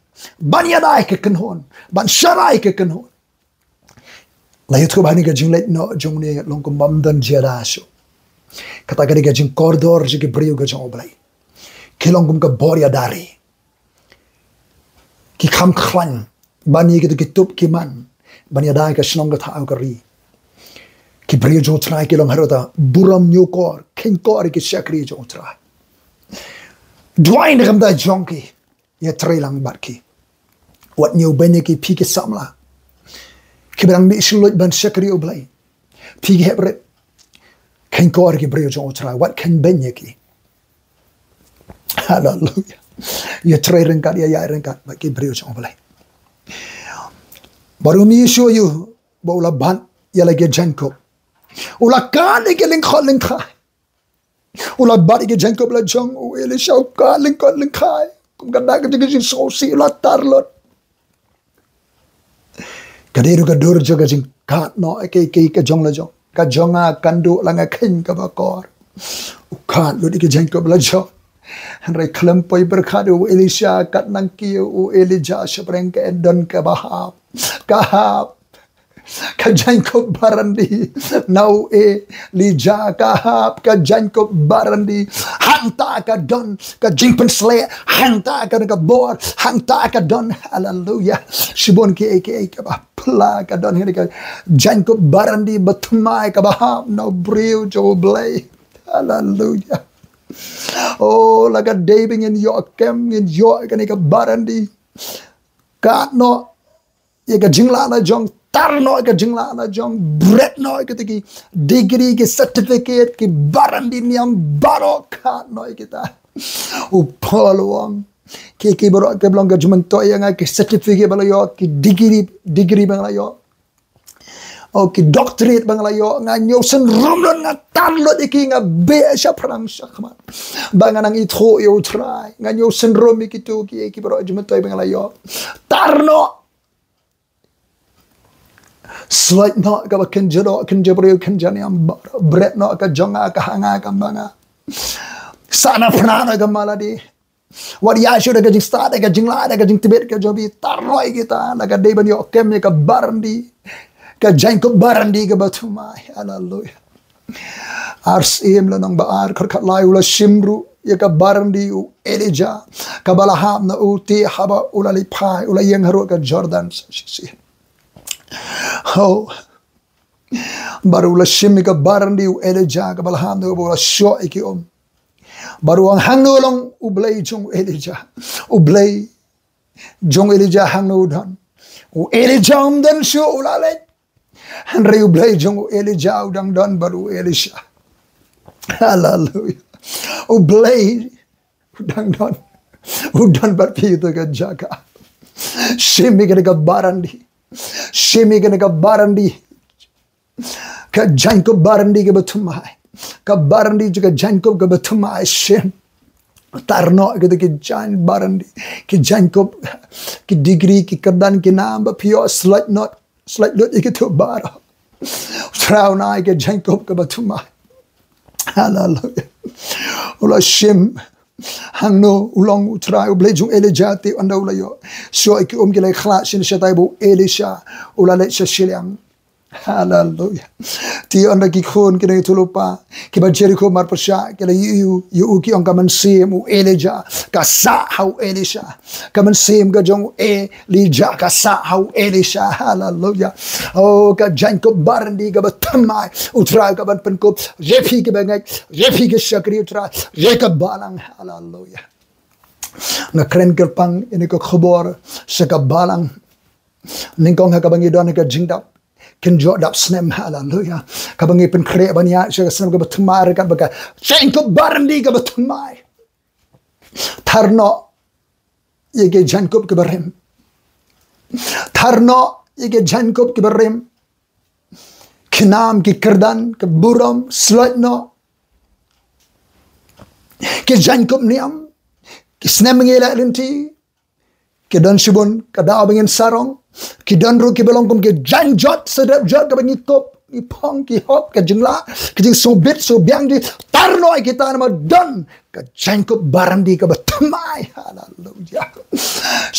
ban yadai ke kanhon ban sharai ke kanhon la yutko bani ka jing leit no jong ne longkom bamdan jada sho kata ka jing corridor ji ki brio ka jong Blei kilong kum ka borya dari ki kham khlan bani ki tup ki man bani dai ka shnong ka tha ka ri ki brio jo trai kilong harota buram nyukor king kor ki shakri jo trai dwai ne kam da jonki ya trailang barki wat new bani ki pi ki samla ki brang mi shlut ban shakri U Blei pi ki hebre king kor ki brio jo trai wat kan bani ki hallelujah ya trai rengkat ya rengkat bagi brio jong Blei baru mi show you baula ban ya lagi jaiñkup ula kan ke lingkha Ula bari ke jaiñkup la jong u Elisha u ka lingkot lingkai. Kum kada ke jing sosi la tarlot. Kadiru ka dur jo ka jing kat no ke jong la jong. Ka jonga kandu la nga king ka bakor. U kat lo di ke jaiñkup la jong. Henry klempoi berkadu Elisha kat nangki u Elijah shaphrang ke don ke bahap. Kahap. Ka jaiñkup barandi nau Elijah kahap ka jaiñkup barandi hanta ka don ka jingpen sle hanta ka bor hanta ka don hallelujah shibon ke ka pla ka don ka jaiñkup barandi bathymmai ka bahap nau briu U Blei hallelujah. Oh laga daving in your kem in your ka barandi ka no ye ka jingla na jong tar no ka jingla na jong bread no ka tiki degree ke certificate ki barandi niam baro ka no kita u polwang ke baro ke blong ka juman to yang ke certificate balayo ki degree banglayo o ki doctorate banglayo nga nyosen romlon nga tarlo iki nga be shaphrang shakman banganang itho U Trai nga nyosen romi kitu ki baro juman to banglayo tarno slight no ka kenjero kenjebrio kenjaniam bread no ka jonga ka hanga ka banga sana prana ka maladi what ya should ka jing start ka jing la ka jing tibet ka jobi taroi kita na ka deben yo kem ka barandi ka jaiñkup barandi ka bathymmai hallelujah ar Syiem lanang baar khat lai ula shimru ya ka barandi u Elisha ka balaham na uti haba ula phai ula ïeng harud ka Jordan Syiem. Oh, baru la Shim ka barandi u Elisha ka balham no bola shoh iki baru ang Hangno long U Blei jong Elisha U Blei jong Elisha Hangno dan u Elisha dan shoh la leit Henry U Blei jong Elisha udang dan baru Elisha hallelujah U Blei udang bar pi to ka jaga Shim ka barandi Shim ka barandi ka jaiñkup barandi ka bathymmai ka barandi juga jaiñkup ka bathymmai Shim tarno ka ki jain barandi ki jaiñkup ki degree ki kardan ki naam ba pio slight lot iki to bara trau na ka jaiñkup ka bathymmai hallelujah ula Shim Hangno ulong U Trai U Blei jong Elisha ti anda ulayo shoh iki ki ïakhlad shin shatai bu Elisha ula leit shiliang hallelujah ti anda ki khon ki nei tulupa ki ba Jericho mar pasha ki la U ki ong ka Mynsiem u Elisha ka sa hau Elisha ka Mynsiem ka jong Elijah ka sa hau Elisha hallelujah oh ka jaiñkup barandi ka bathymmai U Trai ka ban penkup repi ki bangai repi ki shakri U Trai re ka balang hallelujah na kren kerpang ini ko khobor sa ka balang ningkong ha ka bangi don ka jingdap kenjo dap snem hallelujah ka bangi pen kre banya sa snem ka bathymmai ka baga jaiñkup barandi ka bathymmai tarno yege jaiñkup ke barem tarno yege jaiñkup ke barem kinam ki kardan ke buram slatno ke jaiñkup niam ki snem ngela lenti ke don shibun ka da bangin sarong ki don ru ki belongkum ke janjot sedap jot ka bangi kop ki pong ki hop ka jingla ki jing so bit so biang di tarno kita nama don ka jaiñkup barandi ka bathymmai hallelujah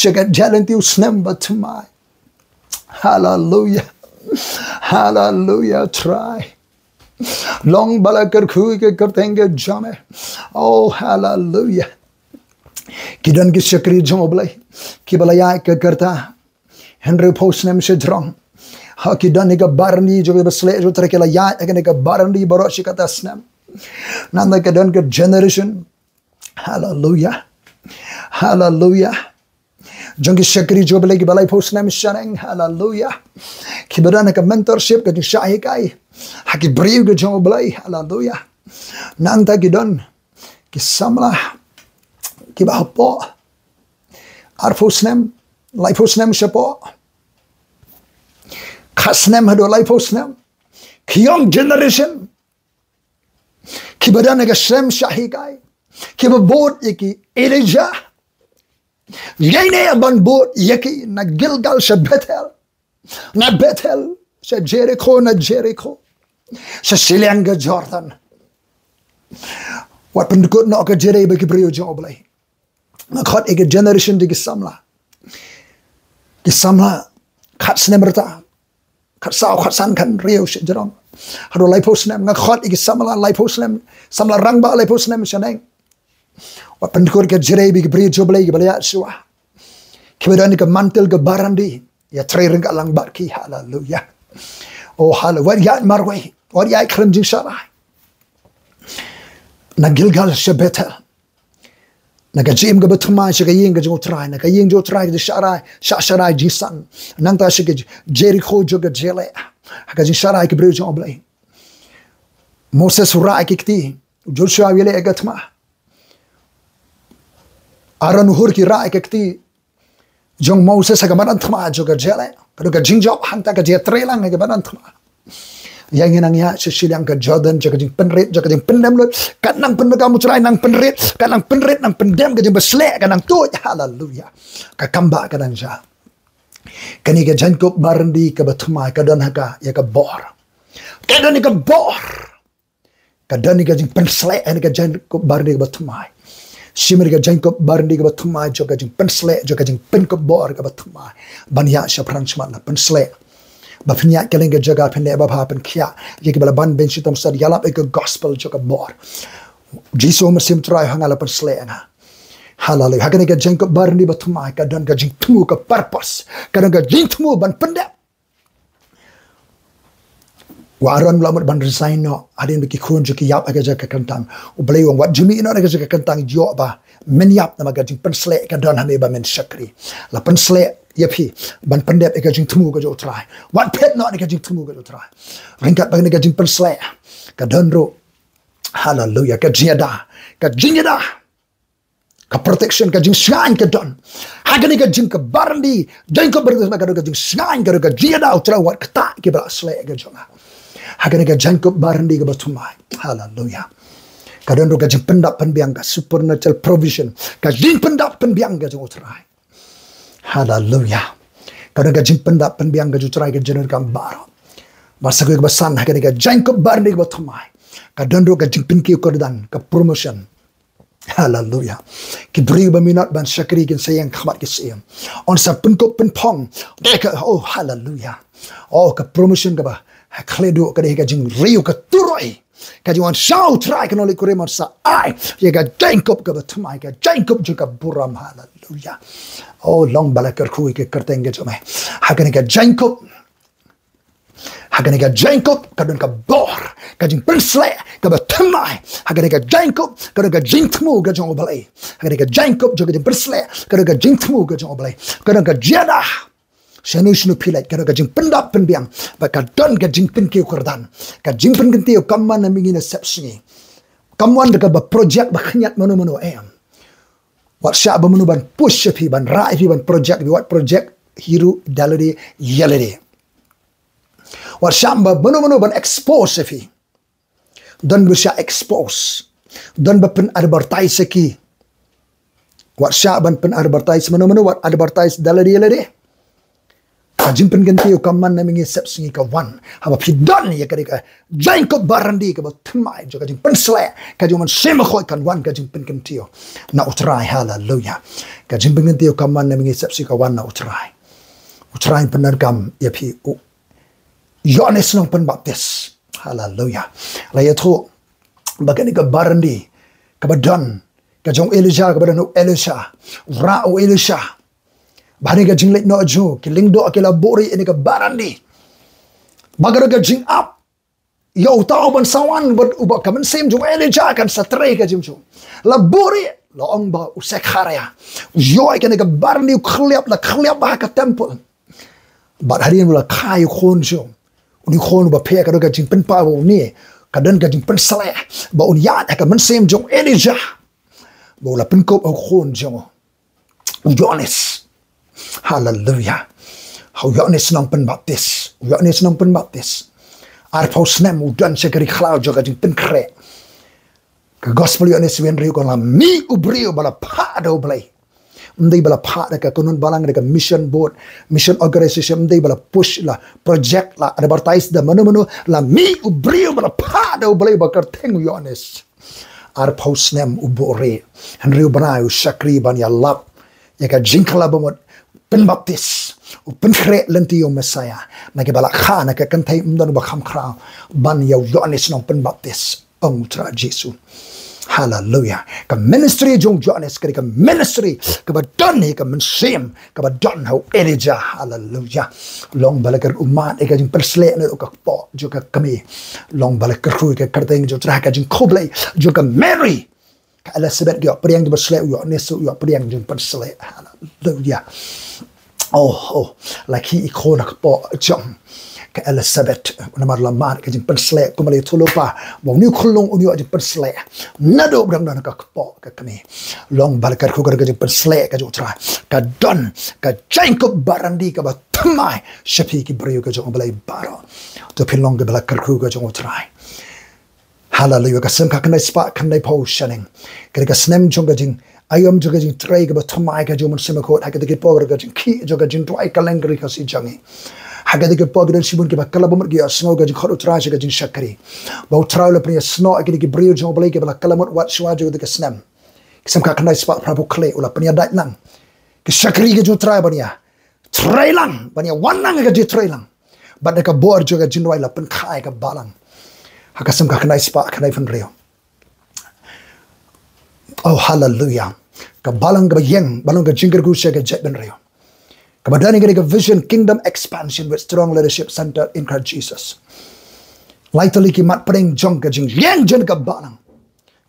shagat jalan ti usnem bathymmai hallelujah hallelujah try long balakar khu ke kartenge jame oh hallelujah kidan ki shakri jong U Blei ki balaya ke karta Henry posnem se drong ha kidan ka barandi jo besle jo trekela ya ka barandi baro shikata snem nan ka dan ka generation hallelujah hallelujah jong ki shakri jo Blei ki balai posnem shaneng hallelujah ki badan ka mentorship ka shahi kai ha ki briu ka jong U Blei hallelujah nan ta kidan ki samla ki bahapo arfosnem lifosnem shapo khasnem hado lifosnem young generation Kibadan ga Shim shahikai. Kibabot yaki Elisha. Yaine ban bot yaki na Gilgal sa Bethel. Na Bethel sa Jericho na Jericho. Sa Syiem ga Jordan. Wat pendukut no ka Jere bagi brio jong Blei. Nakhat ege generation di Kisamla. Kisamla khat snemerta. Khat sao khat san kan rio se jerong. Hado laipo snem ngakhat ege samla laipo snem. Samla rangba laipo snem shaneng. Wat pendukut ke Jere bagi brio jong Blei ke Blei suah. Kemudian ke mantel ke barandi. Ya Trai ringkat lang barki. Hallelujah. Oh hallelujah. Wat ya marway. Wat ya ikram jing shatai. Na Gilgal sa Bethel. Nagajim ga bathymmai sa ïeng ga U Trai. Na ïeng U Trai ga shatai jisan. Nang ta sa Jericho jo ga jele. Ga shatai ke brio jong Blei. Moses ura kikti. Joshua wile egatma. Aron uhur ki ra kikti. Jong Moses ga barantma jo ga jele. Ga jingthmu hanta ga jetrelang ga barantma. Yang inang ya shiliang ke Jordan jaga jing penrit jaga jing pendem lut kat nang pendegam U Trai nang penrit kat nang penrit nang pendem ke jing beslek kat nang tu hallelujah ka kamba ka dan ja kani ke jaiñkup barandi ke bathymmai ka dan haka ya ka bor ka dan ke bor ka dan ke jing penslek ani ke jaiñkup barandi ke bathymmai Shim ke jaiñkup barandi ke bathymmai jaga jing penslek jaga jing pen ke bor ke bathymmai ban ya shaphrang chmat penslek Bapnya keleng ke jaga pendek bapa pen kia ye ke bala ban ben sitam sad yalap ke gospel jaga bor jisu Mynsiem Trai hangala pen slena hallelujah hakane ke jaiñkup barandi bathymmai ka dan ke jingthmu ke purpose ka dan ke jingthmu ban pendek waran lamut ban resign no adin biki khun ju ki yap aga jaga kantang U Blei wang wat jumi no aga jaga kantang jo ba men yap nama ga jing pen slek ka dan hame ba men shakri la pen slek Yapi ban pyndep eka jingthmu ke U Trai. Wat pet not eka jingthmu ke U Trai. Ringkat bagi eka jing penslek. Ka donro. Hallelujah. Ka ynda. Ka ynda. Ka protection ka jing shiliang ke don. Hagan eka jing ke barandi. Jaiñkup barandi ka jing shiliang ka ynda U Trai wat kata ke bala slek ke jonga. Hagan eka jaiñkup barandi ke bathymmai. Hallelujah. Ka donro ka jing pendap penbiang ka supernatural provision. Ka jing pendap penbiang ke U Trai. Hallelujah. Kadang jing pendap penbiang U Trai ke jener gambar. Masa ke basan hakan ke jaiñkup barandi ke bathymmai. Kadang do ke jing pinki kordan ke promotion. Hallelujah. Ki beri berminat ban syakri ke sayang khamat ke Syiem. On sa penkop penpong. Deka oh hallelujah. Oh ke promotion ke ba. Kledo ke ke jing riu ke turoi. Kajian show try kan oleh kuremar sa ai ya ga jaiñkup ke bathymmai ke jaiñkup juga buram hallelujah oh long balakar kui ke kerteng ke jome hakan ke jaiñkup kadon ke bor kajing penslek ke bathymmai hakan ke jaiñkup kadon ke jingthmu ke jong Blei hakan ke jaiñkup juga jing penslek kadon ke jingthmu ke jong Blei kadon ke jada Shanu pilai kada ka jing pendap penbiang baka don ka jing pen ke kurdan ka jing pen kenti kamman na mingina sepsi kamwan ka ba project ba khanyat mano em wat sha ba manu ban push pi ban rai pi ban project bi wat project hiru dalade yelade wat sha ba manu ban expose pi don ba sha expose don ba pen advertise ki wat sha ban pen advertise manu wat advertise dalade yelade Jing pen ganti kamman na mingi sepsi ka wan haba pidon ya ka jaiñkup barandi ka bathymmai jo ka jing pen slek ka jing Mynsiem Bakhuid kan wan ka jing pen ganti na U Trai hallelujah ka jing pen ganti kamman na mingi sepsi ka wan na U Trai penergam ya pi Yohanes nong pen baptis hallelujah la ya tho bagani ka barandi ka badon ka jong Elisha ka badan Elisha ra Elisha Bahani ka jing leit no aju, ki lingdo akila bori ini ka barandi. Bagar ka jing up. Yo tao ban sawan buat ubah ka Mynsiem jung Elisha kan satray ka jing jung. La bori loong ba usek haraya. Yo ikani ka barandi ukhlep ba ka temple. Bat harian wala kai khon jung. Uni khon ba pe ka jing pen pa bo ni. Kadan ka jing pen sale. Ba un ya ka Mynsiem jung Elisha. Ba la pen ko khon jung. Yohanes. Hallelujah. How Yohanes nang pen baptis. Yohanes nang pen baptis. Ar pau snem udan sekeri khlau juga jing pen kre. Ka gospel yo ne swen riu ko la mi ubrio bala pa do blei. Mdai bala pa ka kunun balang ka mission board, mission organization mdai bala push la project la advertise da manu la mi ubrio bala pa do blei ba kerteng yo nes. Ar post nem ubore. Han riu bana u shakri ban ya lap. Ya ka jingthla bamot pen baptis. Pen kre lenti yo Messiah. Na ke bala kha na ka kantai mdan ba kham khra ban yo yo nes nong pen baptis. Ong tra Jesu. Hallelujah. Ka ministry jong Johannes ka ministry ka ba don ka Syiem ka ba don ho Elisha. Hallelujah. Long balakar umat ka jing persle na ka po jo ka kami. Long balakar khu ka karteng jo tra ka jing Blei jo ka Mary ka Elizabeth yo priang jo persle yo nesu yo priang jing persle. Hallelujah. Oh like he ikona ka po jong ka Elizabeth namar lamar ka jing persle ko mali tulopa mo ni khulong unyo jing persle nado bram na ka po ka kami long balkar khu ka jing persle ka jo tra ka don ka jaiñkup barandi ka bathymmai shapi ki breu ka jo Blei baro to pilong ka balkar khu ka jo trai. Hallelujah. Ka sem ka kanai spa kanai po shaning ka snem jong ka jing ayom jo ka jing trai ka bathymmai ka jo Mynsiem Bakhuid ha ka de po ka jing ki jo ka jing Trai ka lengri ka si jangi hagade ke pagdan sibun ke bakala bumur ke snow ga jing khot utra ga jing shakri ba utra le pri snow ke ke brio jong Blei ke bala kalamut wat shwa jo ke snem kisam ka kanai spa prabu kle ula pania dat nang ke shakri ke jo trai bania trai lang bania wanang ke je trai lang ba de ka bor jo ga jing wai la pen khai ka balang hakasam ka kanai spa kanai fan rio. Oh hallelujah. Ka balang ga ïeng balang ga jingger gu she ga jet ben rio. Kemudian kita vision kingdom expansion with strong leadership center in Christ Jesus. Laitali ki mat pring jong ka jing ïeng jen ka balang.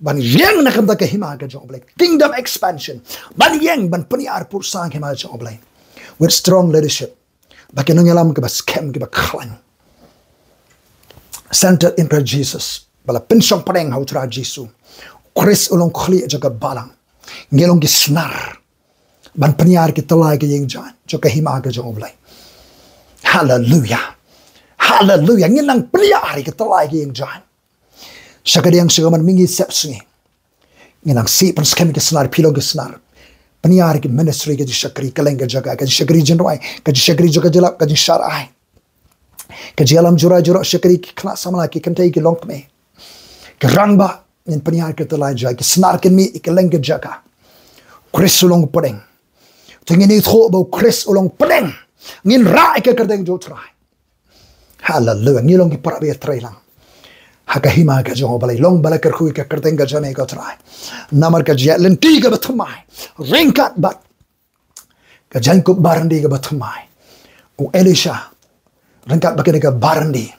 Ban ïeng na kamta ka hima ka jong Blei. Kingdom expansion. Ban ïeng ban peniar pur sang hima jong Blei. With strong leadership. Baki nung yalam ka ba scam ka ba klang. Center in Christ Jesus. Bala pinsyong pring hau tra Jesu. Chris ulong khli jaga balang. Ngelong ki snar. Ban peniar ki talai ke ïeng jan jo ka hima ka jong Blei. Hallelujah. Hallelujah. Ngilang peniar ki talai ke ïeng jan sakadiang sigaman mingi sep sungi ngilang si pan skemi ke senar pilong ke senar peniar ki ministry ke shakri kaleng ke jaga ke shakri jenwai ke shakri joka jelap ke sharai ke jalam jura shakri ki khna samala ki kantai ki long me ke rangba nin peniar ke talai jaga ke senar ke mi ke leng ke jaga Chris ulong podeng tengini tho bo Chris ulong podeng ngin ra ke kerdeng jo trai. Hallelujah. Ngilong ki para be trai lang hakahima ka jong Blei long balakar khu ka kerdeng ka jane ka trai namar ka ja lenti ka bathymmai ringkat bat ka jaiñkup barandi ka bathymmai u Elisha ringkat bakene ka barandi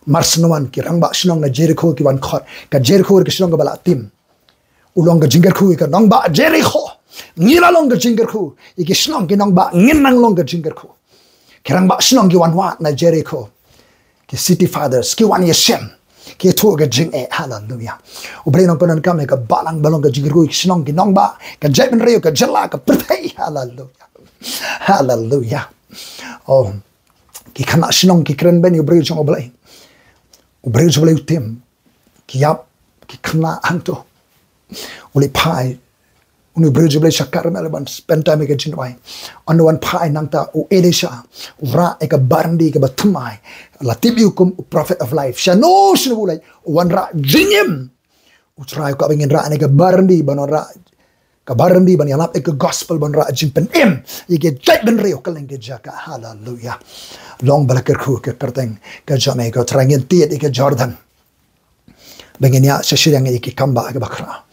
marsnuan ki rangba snong na Jericho ki wan khot ka Jericho ki snong ka bala tim ulong ka jingger khu ka nong ba Jericho ngila long ka jingger khu ki snong ki nong ba nginang long ka jingger khu ki rangba snong ki wan wat na Jericho ki city fathers ki wan Shim ki tu ga jing hallelujah u Blei nong panan kame ka balang balong ka jingger khu ki snong ki nong ba ka jaben reo ka jala ka phai hallelujah hallelujah oh ki khana snong ki kren ben u Blei jong Blei u Blei jong Blei tim ki yap ki khana anto uli phai unu Blei jong Blei shakar melaban spend time ke jinwai on one phai nangta u Elisha ra ka barandi ka bathymmai la tibiukum prophet of life shano shulai one ra jingim u trai ko bingin ra ka barandi banora ka barandi ban yalap ka gospel ban ra jimpen em yike jait ben reo kaleng ke jaka hallelujah long balakar khu ke karteng ka jame ka trangin tiet ke Jordan bangin ya shiliang yike kamba ka bakra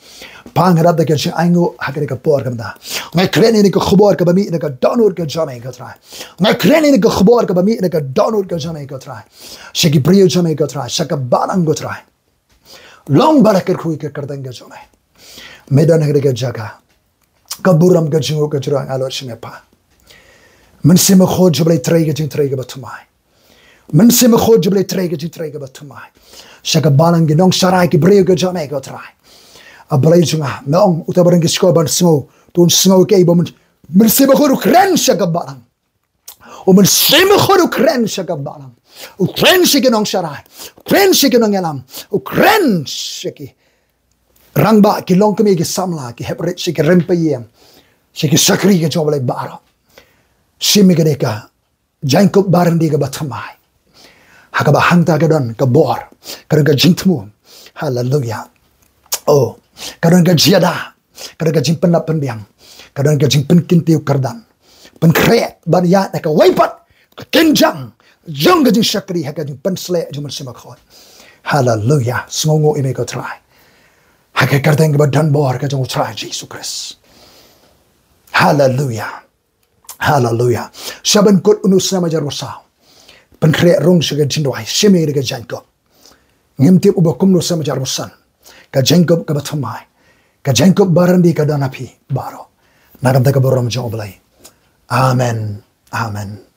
pangarap ke aingo hakere ka por kamda ngai kreni ni ka khobor ka bami ka download ka jame ka try ngai kreni ni ka khobor ka bami ka download ka jame ka try shiki priyo jame ka try shaka balang ka try long balakar khu ke karteng ka jame medan hakere ka jaga kaburam ka jingo ka jurang alor shimepa Mynsiem Bakhuid jublei trai ka jing trai ka bathymmai Mynsiem Bakhuid jublei trai ka jing trai ka bathymmai shaka balang ginong sharai ki breu ka jame ka try a Blei junga meong utabarang ki sko ban sngo tun sngo ke ibom Mynsiem Bakhuid kren shaka balang o Mynsiem Bakhuid kren shaka balang o kren shiki nong sharai kren shiki nong yalam o kren shiki rangba ki long kami ki samla ki hepret si ki rempayem si ki sakri ki joblai bara Syiem ki deka jaiñkup barandi ka bathymmai hakaba hangta ka don ka bor ka jingthmu hallelujah oh ka jiada ka jingpen penbiang ka jingpen kintiu kardan penkret ban ya ka waipat ka kenjang jong ka jing sakri ka jing pensle jing Mynsiem Bakhuid hallelujah semongo ime ko try haka karteng ka dan bor ka jong U Trai Jesus Christ hallelujah hallelujah saban kut unus nama jarusau penkret rong suga jindwai Syiem ka jaiñkup ngimti ubakum no sama jarusan ka jaiñkup ka bathymmai ka jaiñkup barandi ka danapi baro nagam ta ka borom jong Blei amen amen